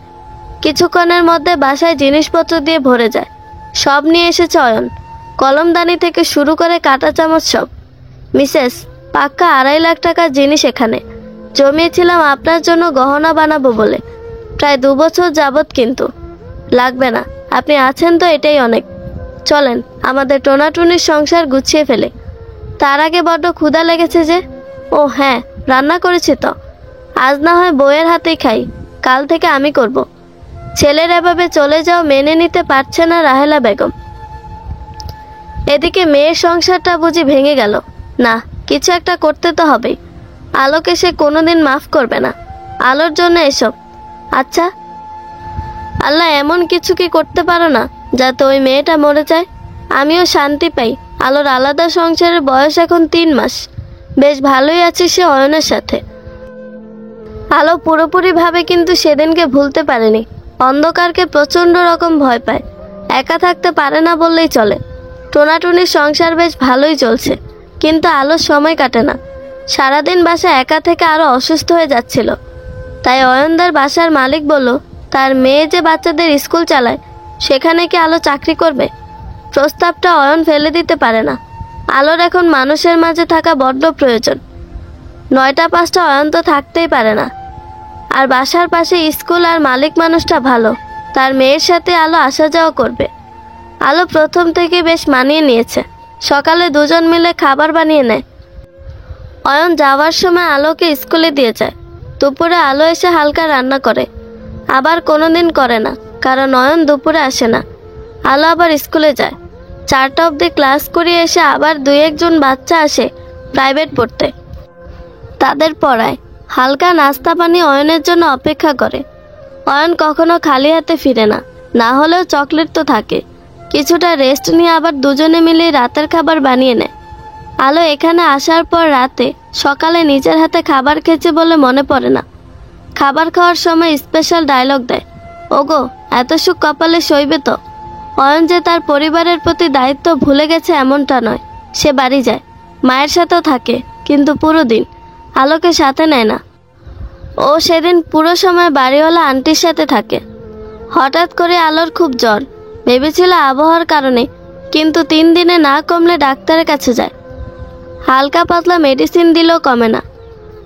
কিছুক্ষণের মধ্যে বাসায় জিনিসপত্র দিয়ে ভরে যায়। সব নিয়ে এসেছে অয়ন, কলমদানি থেকে শুরু করে কাঁটা চামচ সব। মিসেস, পাক্কা 2.5 লাখ টাকার জিনিস এখানে জমিয়েছিলাম আপনার জন্য গহনা বানাবো বলে, প্রায় 2 বছর যাবত, কিন্তু লাগবে না, আপনি আছেন তো এটাই অনেক। চলেন আমাদের টোনাটুনির সংসার গুছিয়ে ফেলে। তার আগে বড্ড ক্ষুধা লেগেছে যে। ও হ্যাঁ, রান্না করেছি তো। আজ না হয় বউয়ের হাতেই খাই, কাল থেকে আমি করব। ছেলের এভাবে চলে যাও মেনে নিতে পারছে না রাহেলা বেগম। এদিকে মেয়ের সংসারটা বুঝি ভেঙে গেল। না, কিছু একটা করতে তো হবেই। আলোকে সে কোনোদিন মাফ করবে না। আলোর জন্য এসব। আচ্ছা আল্লাহ, এমন কিছু কি করতে পারো না যাতে ওই মেয়েটা মরে যায়, আমিও শান্তি পাই? আলোর আলাদা সংসারের বয়স এখন 3 মাস। বেশ ভালোই আছে সে অয়নের সাথে। আলো পুরোপুরিভাবে কিন্তু সেদিনকে ভুলতে পারেনি। অন্ধকারকে প্রচণ্ড রকম ভয় পায়। একা থাকতে পারে না বললেই চলে। টোনাটুনির সংসার বেশ ভালোই চলছে, কিন্তু আলোর সময় কাটে না। সারাদিন বাসায় একা থেকে আরও অসুস্থ হয়ে যাচ্ছিল। তাই অয়নদার বাসার মালিক বলল, তার মেয়ে যে বাচ্চাদের স্কুল চালায়, সেখানে কি আলো চাকরি করবে? প্রস্তাবটা অয়ন ফেলে দিতে পারে না। আলোর এখন মানুষের মাঝে থাকা বড্ড প্রয়োজন। 9টা 5টা অয়ন তো থাকতেই পারে না। আর বাসার পাশে স্কুল আর মালিক মানুষটা ভালো, তার মেয়ের সাথে আলো আসা যাওয়া করবে। আলো প্রথম থেকে বেশ মানিয়ে নিয়েছে। সকালে দুজন মিলে খাবার বানিয়ে নেয়। অয়ন যাওয়ার সময় আলোকে স্কুলে দিয়ে যায়। দুপুরে আলো এসে হালকা রান্না করে, আবার কোনোদিন করে না, কারণ অয়ন দুপুরে আসে না। আলো আবার স্কুলে যায়। 4টা অবধি ক্লাস করিয়ে এসে আবার 2-1 জন বাচ্চা আসে প্রাইভেট পড়তে, তাদের পড়ায়। হালকা নাস্তা পানি অয়নের জন্য অপেক্ষা করে। অয়ন কখনো খালি হাতে ফিরে না। না হলেও চকলেট তো থাকে। কিছুটা রেস্ট নিয়ে আবার দুজনে মিলে রাতের খাবার বানিয়ে নেয়। আলো এখানে আসার পর রাতে সকালে নিজের হাতে খাবার খেয়েছে বলে মনে পড়ে না। খাবার খাওয়ার সময় স্পেশাল ডায়লগ দেয়, ওগো এত সুখ কপালে সইবে তো। অয়ন যে তার পরিবারের প্রতি দায়িত্ব ভুলে গেছে এমনটা নয়, সে বাড়ি যায়, মায়ের সাথেও থাকে, কিন্তু পুরো দিন আলোকে সাথে নেয় না। ও সেদিন পুরো সময় বাড়িওয়ালা আন্টির সাথে থাকে। হঠাৎ করে আলোর খুব জ্বর, ভেবেছিল আবহাওয়ার কারণে, কিন্তু 3 দিনে না কমলে ডাক্তারের কাছে যায়। হালকা পাতলা মেডিসিন দিলেও কমে না।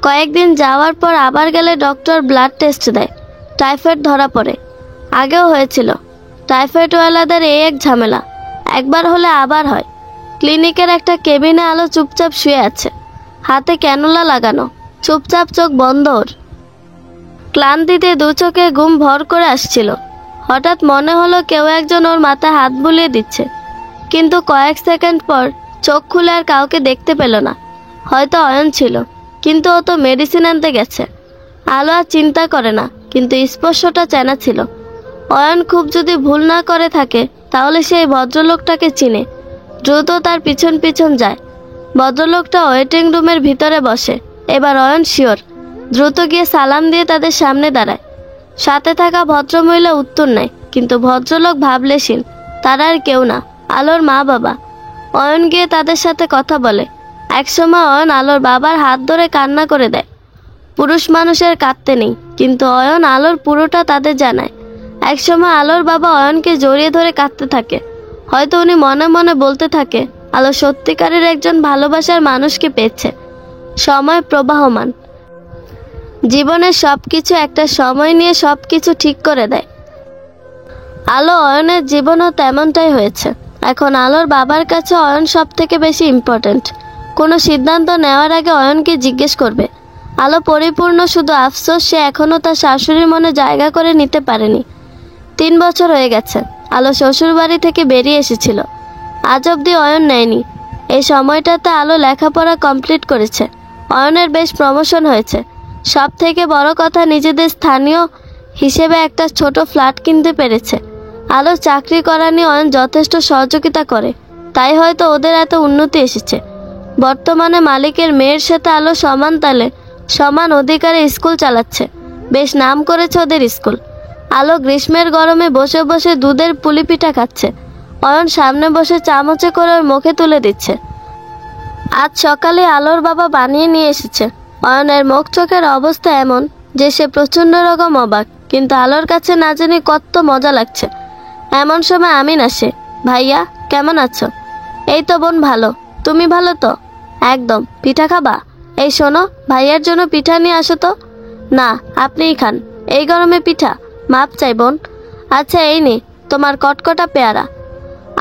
কয়েকদিন যাওয়ার পর আবার গেলে ডক্টর ব্লাড টেস্ট দেয়, টাইফয়েড ধরা পড়ে। আগেও হয়েছিল। টাইফয়েডওয়ালাদের এই এক ঝামেলা, একবার হলে আবার হয়। ক্লিনিকের একটা কেবিনে আলো চুপচাপ শুয়ে আছে, হাতে ক্যানুলা লাগানো, চুপচাপ চোখ বন্ধ ওর। ক্লান্তিতে দু চোখে ঘুম ভর করে আসছিল। হঠাৎ মনে হলো কেউ একজন ওর মাথায় হাত বুলিয়ে দিচ্ছে, কিন্তু কয়েক সেকেন্ড পর চোখ খুলে আর কাউকে দেখতে পেল না। হয়তো অয়ন ছিল, কিন্তু ও তো মেডিসিন আনতে গেছে। আলো আর চিন্তা করে না, কিন্তু স্পর্শটা চেনা ছিল। অয়ন খুব যদি ভুল না করে থাকে তাহলে সেই ভদ্রলোকটাকে চিনে। দ্রুত তার পিছন পিছন যায়। ভদ্রলোকটা ওয়েটিং রুমের ভিতরে বসে। এবার অয়ন শিওর, দ্রুত গিয়ে সালাম দিয়ে তাদের সামনে দাঁড়ায়। সাথে থাকা ভদ্রমহিলা উত্তর নেয়, কিন্তু ভদ্রলোক ভাবলেশীন, তারা আর কেউ না, আলোর মা বাবা। অয়ন গিয়ে তাদের সাথে কথা বলে। একসময় অয়ন আলোর বাবার হাত ধরে কান্না করে দেয়। পুরুষ মানুষের কাঁদতে নেই, কিন্তু অয়ন আলোর পুরোটা তাদের জানায়। একসময় আলোর বাবা অয়নকে জড়িয়ে ধরে কাঁদতে থাকে। হয়তো উনি মনে মনে বলতে থাকে, আলো সত্যিকারের একজন ভালোবাসার মানুষকে পেয়েছে। সময় প্রবাহমান, জীবনের সব কিছু একটা সময় নিয়ে সব কিছু ঠিক করে দেয়। আলো অয়নের জীবনও তেমনটাই হয়েছে। এখন আলোর বাবার কাছে অয়ন সব থেকে বেশি ইম্পর্ট্যান্ট। কোনো সিদ্ধান্ত নেওয়ার আগে অয়নকে জিজ্ঞেস করবে। আলো পরিপূর্ণ শুধু আফসোস, সে এখনও তার শাশুড়ির মনে জায়গা করে নিতে পারেনি। 3 বছর হয়ে গেছে আলো শ্বশুর বাড়ি থেকে বেরিয়ে এসেছিল, আজ অবধি অয়ন নেয়নি। এই সময়টাতে আলো লেখাপড়া কমপ্লিট করেছে। অয়নের বেশ প্রমোশন হয়েছে। সব থেকে বড় কথা, নিজেদের স্থানীয় হিসেবে একটা ছোট ফ্ল্যাট কিনতে পেরেছে। আলো চাকরি করা নিয়ে অয়ন যথেষ্ট সহযোগিতা করে, তাই হয়তো ওদের এত উন্নতি এসেছে। বর্তমানে মালিকের মেয়ের সাথে আলো সমান তালে সমান অধিকারে স্কুল চালাচ্ছে। বেশ নাম করেছে ওদের স্কুল। আলো গ্রীষ্মের গরমে বসে বসে দুধের পুলি পিঠা খাচ্ছে। অয়ন সামনে বসে চামচে করে ওর মুখে তুলে দিচ্ছে। আজ সকালে আলোর বাবা বানিয়ে নিয়ে এসেছে। অয়নের মুখ চোখের অবস্থা এমন যে সে প্রচণ্ড রকম অবাক, কিন্তু আলোর কাছে না জানি কত মজা লাগছে। এমন সময় আমিন আসে। ভাইয়া কেমন আছো? এই তো বোন ভালো, তুমি ভালো তো? একদম। পিঠা খাবা? এই শোনো, ভাইয়ার জন্য পিঠা নিয়ে আসো তো। না, আপনিই খান। এই গরমে পিঠা? মাপ চাই বোন। আচ্ছা এই নে তোমার কটকটা পেয়ারা।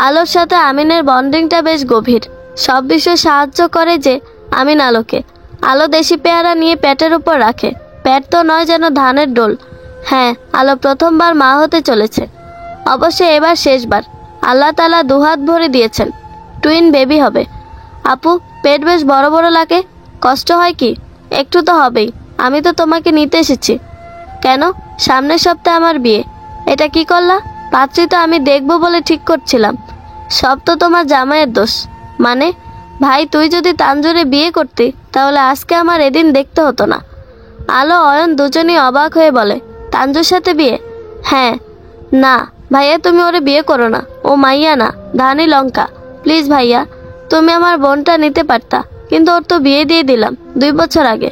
আলোর সাথে আমিনের বন্ডিংটা বেশ গভীর। সব বিষয়ে সাহায্য করে যে আমিন আলোকে। আলো দেশি পেয়ারা নিয়ে পেটের উপর রাখে। পেট তো নয়, যেন ধানের ডোল। হ্যাঁ, আলো প্রথমবার মা হতে চলেছে। অবশ্যই এবার শেষবার। আল্লাহ তাআলা দুহাত ভরে দিয়েছেন, টুইন বেবি হবে। আপু, পেট বেশ বড় বড় লাগে, কষ্ট হয় কি? একটু তো হবেই, আমি তো তোমাকে নিতে এসেছি। কেন? সামনের সপ্তাহে আমার বিয়ে। এটা কি করলা? পাত্রী তো আমি দেখবো বলে ঠিক করছিলাম। সব তো তোমার জামাইয়ের দোষ। মানে? ভাই, তুই যদি তানজুরে বিয়ে করতি তাহলে আজকে আমার এদিন দেখতে হতো না। আলো অয়ন দুজনেই অবাক হয়ে বলে, তানজুর সাথে বিয়ে? হ্যাঁ। না ভাইয়া, তুমি ওরে বিয়ে করো না। ও মাইয়া না, ধানি লঙ্কা। প্লিজ ভাইয়া, তুমি আমার বোনটা নিতে পারতা, কিন্তু ওর তো বিয়ে দিয়ে দিলাম 2 বছর আগে।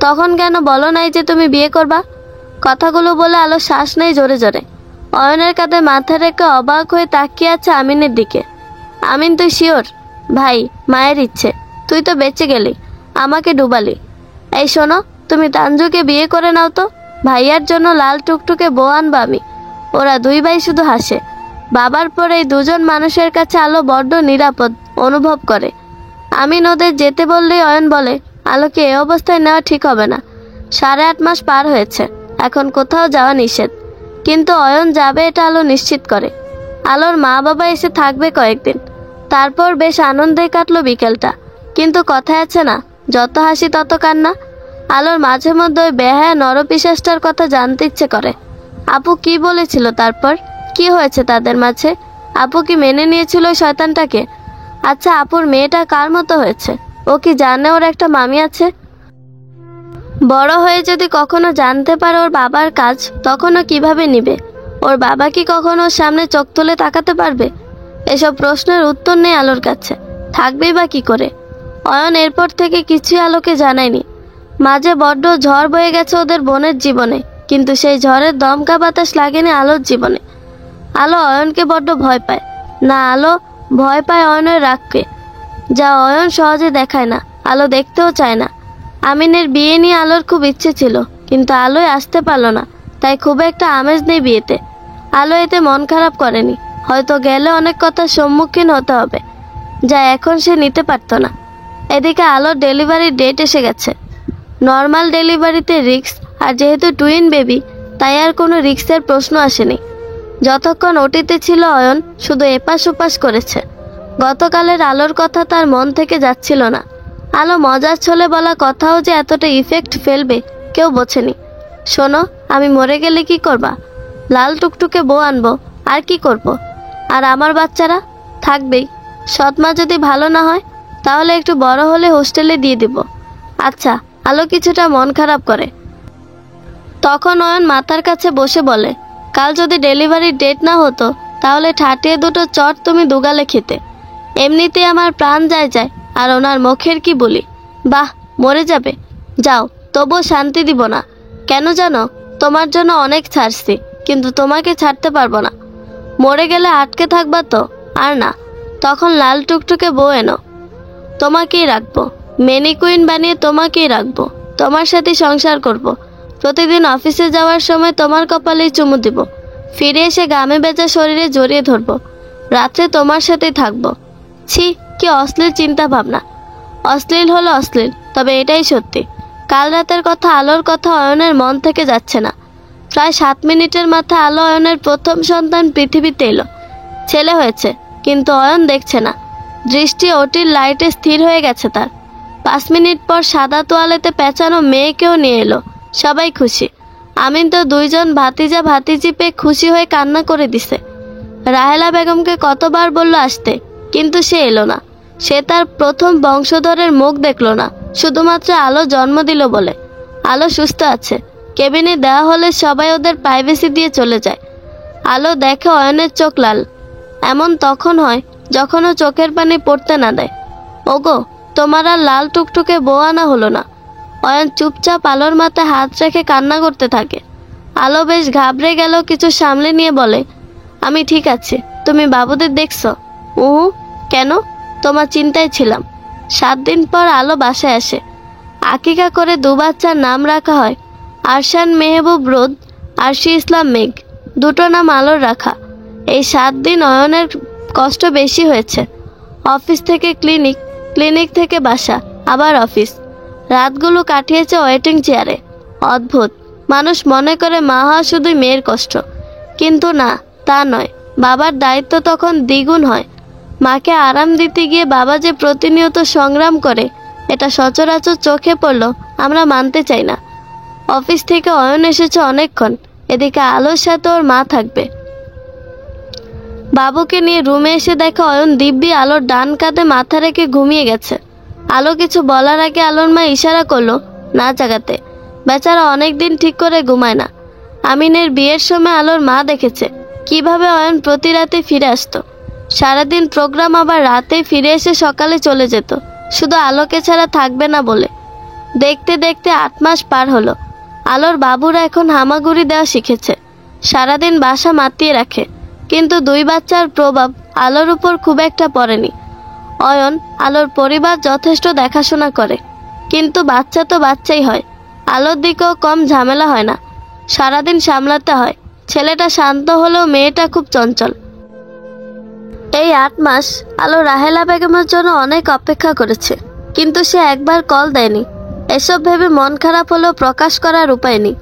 তখন কেন বলো নাই যে তুমি বিয়ে করবা? কথাগুলো বলে আলো শ্বাস নেই জোরে জোরে। অয়নের কাঁধে মাথা রেখে অবাক হয়ে তাকিয়ে আছে আমিনের দিকে। আমিন, তুই শিওর? ভাই, মায়ের ইচ্ছে। তুই তো বেঁচে গেলি, আমাকে ডুবালি। এই শোনো, তুমি তানজুকে বিয়ে করে নাও তো। ভাইয়ার জন্য লাল টুকটুকে বউ আনবা আমি। ওরা 2 ভাই শুধু হাসে। বাবার পর এই দুজন মানুষের কাছে আলো বড্ড নিরাপদ অনুভব করে। আমিন ওদের যেতে বললেই অয়ন বলে, আলোকে এই অবস্থায় নেওয়া ঠিক হবে না। 8.5 মাস পার হয়েছে, এখন কোথাও যাওয়া নিষেধ। কিন্তু অয়ন যাবে এটা আলো নিশ্চিত করে। আলোর মা বাবা এসে থাকবে কয়েকদিন। তারপর বেশ আনন্দে কাটলো বিকেলটা। কিন্তু কথায় আছে না, যত হাসি তত কান্না। আলোর মাঝে মধ্যে ওই বেহায়া নরপিশাচটার কথা জানতে ইচ্ছে করে। আপু কি বলেছিল তারপর? কি হয়েছে তাদের মাঝে? আপু কি মেনে নিয়েছিল ওই শয়তানটাকে? আচ্ছা, আপুর মেয়েটা কার মতো হয়েছে? ও কি জানে ওর একটা মামি আছে? বড় হয়ে যদি কখনো জানতে পারে ওর বাবার কাজ, তখনও কিভাবে নিবে? ওর বাবা কি কখনো ওর সামনে চোখ তুলে তাকাতে পারবে? এসব প্রশ্নের উত্তর নেই আলোর কাছে, থাকবেই বা কি করে? অয়ন এরপর থেকে কিছুই আলোকে জানায়নি। মাঝে বড্ড ঝড় বয়ে গেছে ওদের বোনের জীবনে, কিন্তু সেই ঝড়ের দমকা বাতাস লাগেনি আলোর জীবনে। আলো অয়নকে বড্ড ভয় পায় না, আলো ভয় পায় অয়নের রাগকে, যা অয়ন সহজে দেখায় না, আলো দেখতেও চায় না। আমিনের বিয়ে নিয়ে আলোর খুব ইচ্ছে ছিল, কিন্তু আলোয় আসতে পারলো না, তাই খুব একটা আমেজ নেই বিয়েতে। আলো এতে মন খারাপ করেনি, হয়তো গেলে অনেক কথার সম্মুখীন হতে হবে, যা এখন সে নিতে পারতো না। এদিকে আলোর ডেলিভারির ডেট এসে গেছে। নর্মাল ডেলিভারিতে রিস্ক, আর যেহেতু টুইন বেবি, তাই আর কোনো রিস্কের প্রশ্ন আসেনি। যতক্ষণ ওটিতে ছিল অয়ন শুধু এপাশ ওপাশ করেছে। গতকালের আলোর কথা তার মন থেকে যাচ্ছিল না। আলো মজার ছলে বলা কথাও যে এতটা ইফেক্ট ফেলবে কেউ বোঝেনি। শোনো, আমি মরে গেলে কি করবা? লাল টুকটুকে বউ আনবো, আর কি করব? আর আমার বাচ্চারা থাকবেই। সৎমা যদি ভালো না হয়, তাহলে একটু বড় হলে হোস্টেলে দিয়ে দিব। আচ্ছা। আলো কিছুটা মন খারাপ করে। তখন অয়ন মাথার কাছে বসে বলে, কাল যদি ডেলিভারির ডেট না হতো, তাহলে ঠাটিয়ে দুটো চট তুমি দুগালে খেতে। এমনিতে আমার প্রাণ যায় যায়, আর ওনার মুখের কি বলি? বাহ, মরে যাবে। যাও, তবুও শান্তি দিব না। কেন জানো? তোমার জন্য অনেক ছাড়ছি, কিন্তু তোমাকে ছাড়তে পারবো না। মরে গেলে আটকে থাকবা তো? আর না, তখন লাল টুকটুকে বউ এনো, তোমাকেই রাখবো। মেনিকুইন বানিয়ে তোমাকেই রাখবো। তোমার সাথে সংসার করব। প্রতিদিন অফিসে যাওয়ার সময় তোমার কপালেই চুমু দিব। ফিরে এসে গামে বেজা শরীরে জড়িয়ে ধরবো। রাত্রে তোমার সাথেই থাকবো। ছি, কি অশ্লীল চিন্তা ভাবনা। অশ্লীল হলো অশ্লীল, তবে এটাই সত্যি। কাল রাতের কথা, আলোর কথা অয়নের মন থেকে যাচ্ছে না। প্রায় 7 মিনিটের মাথায় আলো অয়নের প্রথম সন্তান পৃথিবীতে এলো। ছেলে হয়েছে, কিন্তু অয়ন দেখছে না। দৃষ্টি ওটির লাইটে স্থির হয়ে গেছে তার। 5 মিনিট পর সাদা তোয়ালেতে পেঁচানো মেয়েকেও নিয়ে এলো। সবাই খুশি। আমিন তো 2 জন ভাতিজা ভাতিজি পেয়ে খুশি হয়ে কান্না করে দিছে। রাহেলা বেগমকে কতবার বলল আসতে, কিন্তু সে এলো না। সে তার প্রথম বংশধরের মুখ দেখলো না, শুধুমাত্র আলো জন্ম দিল বলে। আলো সুস্থ আছে। কেবিনে দেওয়া হলে সবাই ওদের প্রাইভেসি দিয়ে চলে যায়। আলো দেখে অয়নের চোখ লাল। এমন তখন হয় যখন ও চোখের পানি পড়তে না দেয়। ওগো, তোমার আর লাল টুকটুকে বউ আনা হলো না। অয়ন চুপচাপ আলোর মাথায় হাত রেখে কান্না করতে থাকে। আলো বেশ ঘাবড়ে গেল, কিছু সামলে নিয়ে বলে, আমি ঠিক আছি। তুমি বাবুদের দেখছো? উহু। কেন? তোমার চিন্তায় ছিলাম। 7 দিন পর আলো বাসায় আসে। আকিকা করে 2 বাচ্চার নাম রাখা হয়। আরশান মেহবুব রোদ, আরশি ইসলাম মেঘ। দুটো নাম আলোর রাখা। এই 7 দিন অয়নের কষ্ট বেশি হয়েছে। অফিস থেকে ক্লিনিক, ক্লিনিক থেকে বাসা, আবার অফিস। রাতগুলো কাটিয়েছে ওয়েটিং চেয়ারে। অদ্ভুত, মানুষ মনে করে মা হওয়া শুধুই মেয়ের কষ্ট, কিন্তু না, তা নয়। বাবার দায়িত্ব তখন দ্বিগুণ হয়। মাকে আরাম দিতে গিয়ে বাবা যে প্রতিনিয়ত সংগ্রাম করে, এটা সচরাচর চোখে পড়ল আমরা মানতে চাই না। অফিস থেকে অয়ন এসেছে অনেকক্ষণ। এদিকে আলোর সাথে ওর মা থাকবে। বাবুকে নিয়ে রুমে এসে দেখে অয়ন দিব্যি আলোর ডান কাঁধে মাথা রেখে ঘুমিয়ে গেছে। আলো কিছু বলার আগে আলোর মা ইশারা করলো না জাগাতে। বেচারা অনেক দিন ঠিক করে ঘুমায় না। আমিনের বিয়ের সময় আলোর মা দেখেছে কিভাবে অয়ন প্রতি রাতে ফিরে আসতো। সারাদিন প্রোগ্রাম, আবার রাতে ফিরে এসে সকালে চলে যেত, শুধু আলোকে ছাড়া থাকবে না বলে। দেখতে দেখতে 8 মাস পার হলো। আলোর বাবুরা এখন হামাগুড়ি দেওয়া শিখেছে। সারাদিন বাসা মাতিয়ে রাখে, কিন্তু 2 বাচ্চার প্রভাব আলোর উপর খুব একটা পড়েনি। অয়ন, আলোর পরিবার যথেষ্ট দেখাশোনা করে, কিন্তু বাচ্চা তো বাচ্চাই হয়। আলোর দিকেও কম ঝামেলা হয় না। সারাদিন সামলাতে হয়। ছেলেটা শান্ত হলেও মেয়েটা খুব চঞ্চল। এই 8 মাস আলো রাহেলা বেগমের জন্য অনেক অপেক্ষা করেছে, কিন্তু সে একবার কল দেয়নি। এসব ভেবে মন খারাপ হলেও প্রকাশ করার উপায় নেই।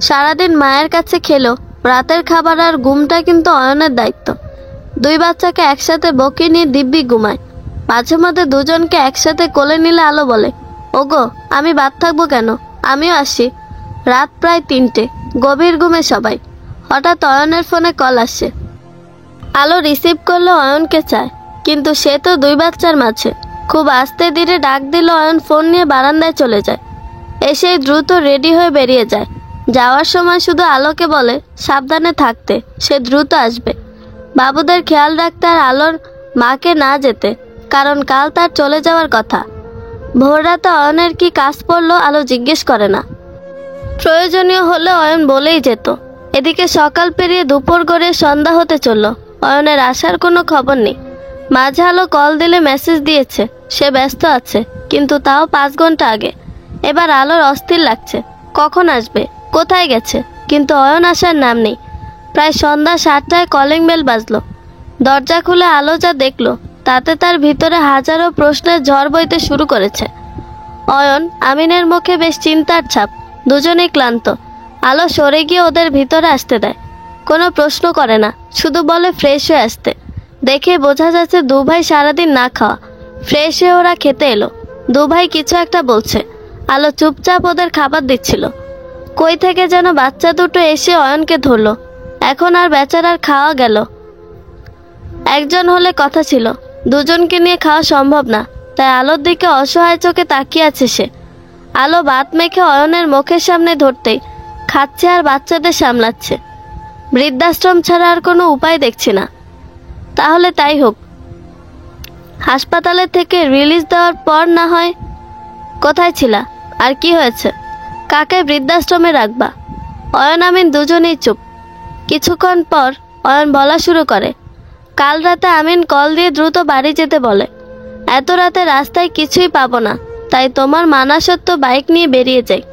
সারাদিন মায়ের কাছে খেলো, রাতের খাবার আর ঘুমটা কিন্তু অয়নের দায়িত্ব। 2 বাচ্চাকে একসাথে বকে নিয়ে দিব্যি ঘুমায়। মাঝে মধ্যে দুজনকে একসাথে কোলে নিলে আলো বলে, ওগো, আমি বাদ থাকবো কেন, আমিও আসি। রাত প্রায় 3টে, গভীর ঘুমে সবাই। হঠাৎ অয়নের ফোনে কল আসে। আলো রিসিভ করলো অয়নকে চায়, কিন্তু সে তো দুই বাচ্চার মাঝে। খুব আস্তে ধীরে ডাক দিল অয়ন ফোন নিয়ে বারান্দায় চলে যায়। এসেই দ্রুত রেডি হয়ে বেরিয়ে যায়। যাওয়ার সময় শুধু আলোকে বলে সাবধানে থাকতে, সে দ্রুত আসবে। বাবুদের খেয়াল রাখতে আর আলোর মাকে না যেতে, কারণ কাল তার চলে যাওয়ার কথা। ভোররাতে অয়নের কি কাজ পড়লো আলো জিজ্ঞেস করে না। প্রয়োজনীয় হলে অয়ন বলেই যেত। এদিকে সকাল পেরিয়ে দুপুর গড়িয়ে সন্ধ্যা হতে চলল, অয়নের আসার কোনো খবর নেই। মাঝে আলো কল দিলে মেসেজ দিয়েছে সে ব্যস্ত আছে, কিন্তু তাও 5 ঘন্টা আগে। এবার আলোর অস্থির লাগছে, কখন আসবে, কোথায় গেছে, কিন্তু অয়ন আসার নাম নেই। প্রায় সন্ধ্যা 7টায় কলিং বেল বাজলো। দরজা খুলে আলো যা দেখলো তাতে তার ভিতরে হাজারো প্রশ্নের ঝড় বইতে শুরু করেছে। অয়ন, আমিনের মুখে বেশ চিন্তার ছাপ, দুজনেই ক্লান্ত। আলো সরে গিয়ে ওদের ভিতরে আসতে দেয়, কোনো প্রশ্ন করে না, শুধু বলে ফ্রেশ হয়ে আসতে। দেখে বোঝা যাচ্ছে দু ভাই সারাদিন না খাওয়া। ফ্রেশ হয়ে ওরা খেতে এলো। দু ভাই কিছু একটা বলছে, আলো চুপচাপ ওদের খাবার দিচ্ছিল। কই থেকে যেন বাচ্চা দুটো এসে অয়নকে ধরলো। এখন আর বেচারার খাওয়া গেল। একজন হলে কথা ছিল, দুজনকে নিয়ে খাওয়া সম্ভব না, তাই আলোর দিকে অসহায় চোখে তাকিয়ে আছে সে। আলো ভাত মেখে অয়নের মুখের সামনে ধরতেই খাচ্ছে আর বাচ্চাদের সামলাচ্ছে। বৃদ্ধাশ্রম ছাড়া আর কোনো উপায় দেখছি না। তাহলে তাই হোক, হাসপাতালের থেকে রিলিজ দেওয়ার পর না হয়। কোথায় ছিলা, আর কি হয়েছে, কাকে বৃদ্ধাশ্রমে রাখবা? অয়ন আমিন দুজনেই চুপ। কিছুক্ষণ পর অয়ন বলা শুরু করে, কাল রাতে আমিন কল দিয়ে দ্রুত বাড়ি যেতে বলে। এত রাতে রাস্তায় কিছুই পাবো না, তাই তোমার মানা সত্ত্বেও বাইক নিয়ে বেরিয়ে যাই।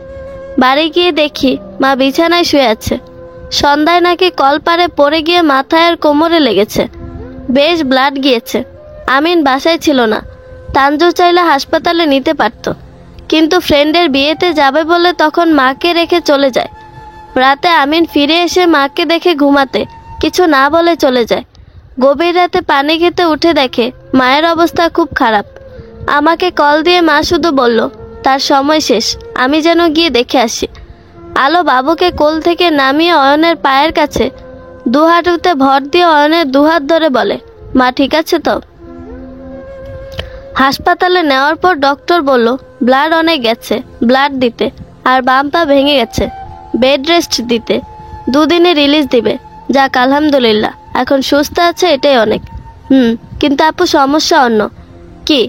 বাড়ি গিয়ে দেখি মা বিছানায় শুয়ে আছে। সন্ধ্যায় নাকি কলপারে পড়ে গিয়ে মাথায় আর কোমরে লেগেছে, বেশ ব্লাড গিয়েছে। আমিন বাসায় ছিল না। তানজু চাইলে হাসপাতালে নিতে পারত, কিন্তু ফ্রেন্ডের বিয়েতে যাবে বলে তখন মাকে রেখে চলে যায়। রাতে আমিন ফিরে এসে মাকে দেখে ঘুমাতে, কিছু না বলে চলে যায়। গভীর রাতে পানি খেতে উঠে দেখে মায়ের অবস্থা খুব খারাপ। আমাকে কল দিয়ে মা শুধু বলল তার সময় শেষ, আমি যেন গিয়ে দেখে আসি। আলো বাবুকে কোল থেকে নামিয়ে অয়নের পায়ের কাছে দুহাঁটুতে ভর দিয়ে অয়নের দুহাত ধরে বলে, মা ঠিক আছে তো? হাসপাতালে নেওয়ার পর ডক্টর বলল ব্লাড অনেক গেছে, ব্লাড দিতে, আর বাম পা ভেঙে গেছে, বেড রেস্ট দিতে। 2 দিনে রিলিজ দিবে। যাক আলহামদুলিল্লাহ, এখন সুস্থ আছে, এটাই অনেক। কিন্তু আপু সমস্যা অন্য। কি?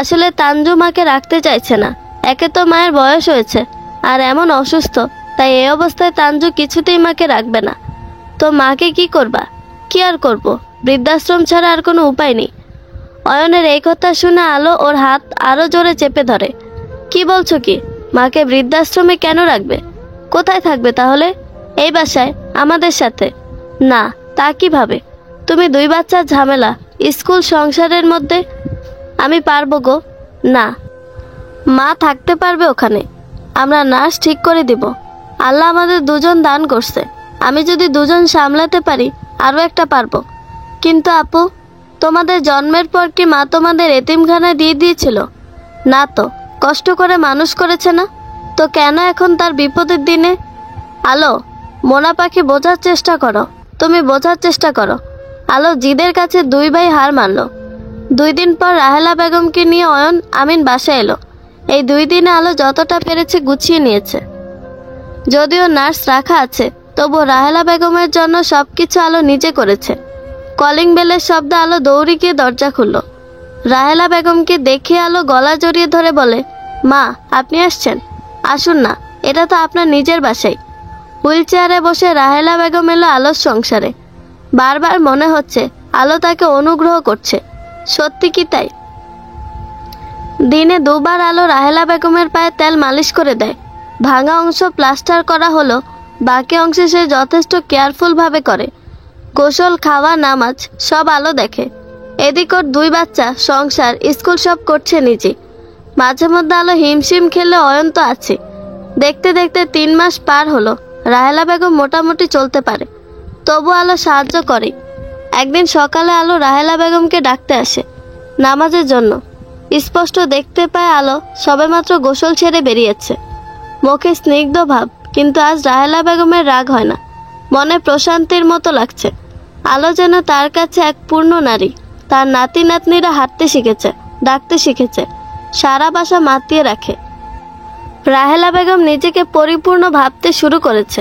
আসলে তানজু মাকে রাখতে চাইছে না। একে তো মায়ের বয়স হয়েছে, আর এমন অসুস্থ, তাই এই অবস্থায় তানজু কিছুতেই মাকে রাখবে না। তো মাকে কি করবা? কি আর করব, বৃদ্ধাশ্রম ছাড়া আর কোনো উপায় নেই। অয়নের এই কথা শুনে আলো ওর হাত আরো জোরে চেপে ধরে। কি বলছো কি? মাকে বৃদ্ধাশ্রমে কেন রাখবে? কোথায় থাকবে তাহলে? এই বাসায় আমাদের সাথে? না, তা কিভাবে? তুমি 2 বাচ্চার ঝামেলা, স্কুল, সংসারের মধ্যে। আমি পারবো গো। না, মা থাকতে পারবে ওখানে। আমরা নার্স ঠিক করে দিব। আল্লাহ আমাদের দুজন দান করছে। আমি যদি দুজন সামলাতে পারি, আরও একটা পারবো। কিন্তু আপু, তোমাদের জন্মের পর কি মা তোমাদের এতিমখানায় দিয়ে দিয়েছিল? না তো, কষ্ট করে মানুষ করেছে না? তো কেন এখন তার বিপদের দিনে? আলো, মোনা পাখি, বোঝার চেষ্টা করো, তুমি বোঝার চেষ্টা করো। আলো জিদের কাছে 2 ভাই হার মানল। 2 দিন পর রাহেলা বেগমকে নিয়ে অয়ন আমিন বাসায় এলো। এই 2 দিনে আলো যতটা পেরেছে গুছিয়ে নিয়েছে। যদিও নার্স রাখা আছে, তবু রাহেলা বেগমের জন্য সবকিছু আলো নিজে করেছে। কলিং বেলের শব্দ, আলো দৌড়ে গিয়ে দরজা খুলল। রাহেলা বেগমকে দেখে আলো গলা জড়িয়ে ধরে বলে, মা আপনি আসছেন? আসুন না, এটা তো আপনার নিজের বাসাই। হুইল চেয়ারে বসে রাহেলা বেগম এলো আলোর সংসারে। বারবার মনে হচ্ছে আলো তাকে অনুগ্রহ করছে। সত্যি কি তাই? দিনে 2 বার আলো রাহেলা বেগমের পায়ে তেল মালিশ করে দেয়। ভাঙা অংশ প্লাস্টার করা হলো, বাকি অংশে সে যথেষ্ট কেয়ারফুলভাবে করে। গোসল, খাওয়া, নামাজ সব আলো দেখে। এদিক ওর 2 বাচ্চা, সংসার, স্কুল সব করছে নিজে। মাঝে মধ্যে আলো হিমশিম খেলে অয়ন তো আছে। দেখতে দেখতে 3 মাস পার হলো। রাহেলা বেগম মোটামুটি চলতে পারে, তবু আলো সাহায্য করে। একদিন সকালে আলো রাহেলা বেগমকে ডাকতে আসে নামাজের জন্য। স্পষ্ট দেখতে পায় আলো সবেমাত্র গোসল ছেড়ে বেরিয়েছে। মুখে স্নিগ্ধ ভাব, কিন্তু আজ রাহেলা বেগমের রাগ হয় না, মনে প্রশান্তির মতো লাগছে। আলো যেন তার কাছে এক পূর্ণ নারী। তার নাতি নাতনিরা হাঁটতে শিখেছে, ডাকতে শিখেছে, সারা বাসা মাতিয়ে রাখে। রাহেলা বেগম নিজেকে পরিপূর্ণ ভাবতে শুরু করেছে।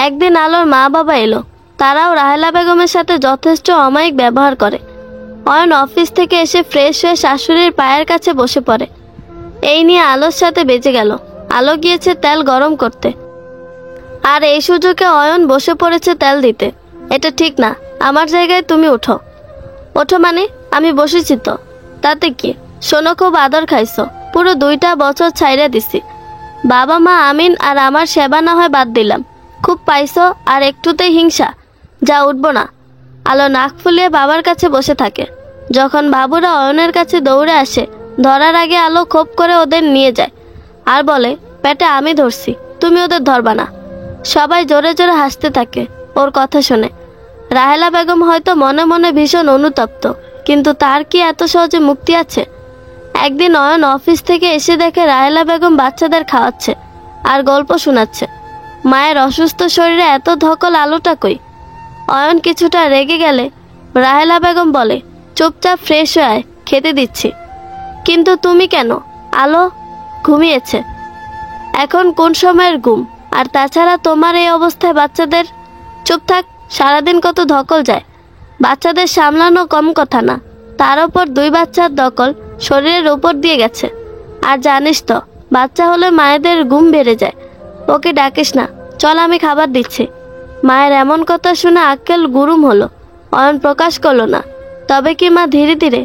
একদিন আলোর মা বাবা এলো। তারাও রাহেলা বেগমের সাথে যথেষ্ট অমায়িক ব্যবহার করে। অয়ন অফিস থেকে এসে ফ্রেশ হয়ে শাশুড়ির পায়ের কাছে বসে পড়ে। এই নিয়ে আলোর সাথে বেজে গেল। আলো গিয়েছে তেল গরম করতে, আর এই সুযোগে অয়ন বসে পড়েছে তেল দিতে। এটা ঠিক না, আমার জায়গায় তুমি ওঠো। ওঠো মানে? আমি বসেছি তো, তাতে কি? শোনো, খুব আদর খাইছো, পুরো 2টা বছর ছাইরা দিছি। বাবা মা আমিন আর আমার সেবা না হয় বাদ দিলাম। খুব পাইছো আর একটুতেই হিংসা? যা, উঠবো না। আলো নাক ফুলিয়ে বাবার কাছে বসে থাকে। যখন বাবুরা অয়নের কাছে দৌড়ে আসে, ধরার আগে আলো খোপ করে ওদের নিয়ে যায় আর বলে, পেটে আমি ধরছি, তুমি ওদের ধরবা না। সবাই জোরে জোরে হাসতে থাকে ওর কথা শুনে। রাহেলা বেগম হয়তো মনে মনে ভীষণ অনুতপ্ত, কিন্তু তার কি এত সহজে মুক্তি আছে? একদিন অয়ন অফিস থেকে এসে দেখে রাহেলা বেগম বাচ্চাদের খাওয়াচ্ছে আর গল্প শোনাচ্ছে। মায়ের অসুস্থ শরীরে এত ধকল আলোটা কই? অয়ন কিছুটা রেগে গেলে রাহেলা বেগম বলে, চুপচাপ ফ্রেশ হয়ে আয়, খেতে দিচ্ছি। কিন্তু তুমি কেন? আলো ঘুমিয়েছে। এখন কোন সময়ের ঘুম? আর তাছাড়া তোমার এই অবস্থায় বাচ্চাদের... চুপ থাক, সারাদিন কত ধকল যায়। বাচ্চাদের সামলানো কম কথা না, তার ওপর 2 বাচ্চার দখল শরীরের উপর দিয়ে গেছে। আর জানিস তো, বাচ্চা হলে মায়েদের ঘুম বেড়ে যায়। ওকে ডাকিস না, চল আমি খাবার দিচ্ছি। মায়ের এমন কথা শুনে আক্কেল গুরুম হলো। অয়ন প্রকাশ করলো না। তবে কি মা ধীরে ধীরে।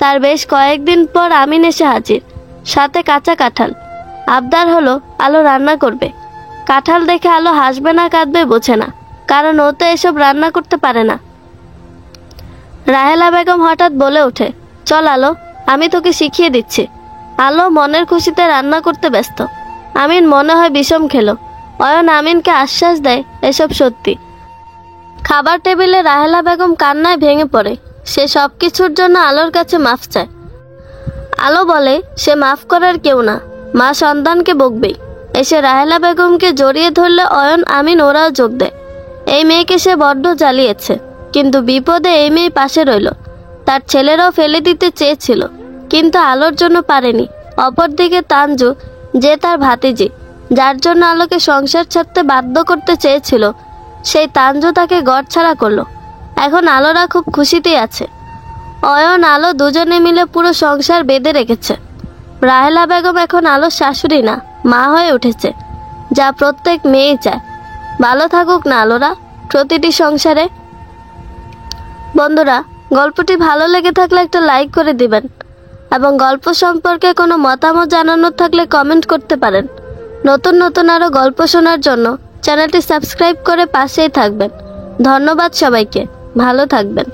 তার বেশ কয়েকদিন পর আমিন এসে হাজির, সাথে কাঁচা কাঁঠাল। আবদার হলো আলো রান্না করবে। কাঁঠাল দেখে আলো হাসবে না কাঁদবে বোঝে না, কারণ ও তো এসব রান্না করতে পারে না। রাহেলা বেগম হঠাৎ বলে ওঠে, চল আলো, আমি তোকে শিখিয়ে দিচ্ছি। আলো মনের খুশিতে রান্না করতে ব্যস্ত। আমিন মনে হয় বিষম খেলো। অয়ন আমিনকে আশ্বাস দেয় এসব সত্যি। খাবার টেবিলে রাহেলা বেগম কান্নায় ভেঙে পড়ে। সে সব কিছুর জন্য আলোর কাছে মাফ চায়। আলো বলে সে মাফ করার কেউ না, মা সন্তানকে বকবেই। এসে রাহেলা বেগমকে জড়িয়ে ধরলে অয়ন আমিন ওরাও যোগ দেয়। এই মেয়েকে সে বড্ড জ্বালিয়েছে, কিন্তু বিপদে এই মেয়ে পাশে রইল। তার ছেলেরাও ফেলে দিতে চেয়েছিল, কিন্তু আলোর জন্য পারেনি। অপরদিকে তানজু, যে তার ভাতিজি, যার জন্য আলোকে সংসার ছাড়তে বাধ্য করতে চেয়েছিল, সেই তানজু তাকে গড়ছাড়া করলো। এখন আলোরা খুব খুশিতেই আছে। অয়ন আলো দুজনে মিলে পুরো সংসার বেঁধে রেখেছে। রাহেলা বেগম এখন আলোর শাশুড়ি না, মা হয়ে উঠেছে, যা প্রত্যেক মেয়েই চায়। ভালো থাকুক না আলোরা প্রতিটি সংসারে। বন্ধুরা, গল্পটি ভালো লেগে থাকলে একটা লাইক করে দিবেন, এবং গল্প সম্পর্কে কোনো মতামত জানানোর থাকলে কমেন্ট করতে পারেন। নতুন নতুন আরও গল্প শোনার জন্য চ্যানেলটি সাবস্ক্রাইব করে পাশেই থাকবেন। ধন্যবাদ সবাইকে, ভালো থাকবেন।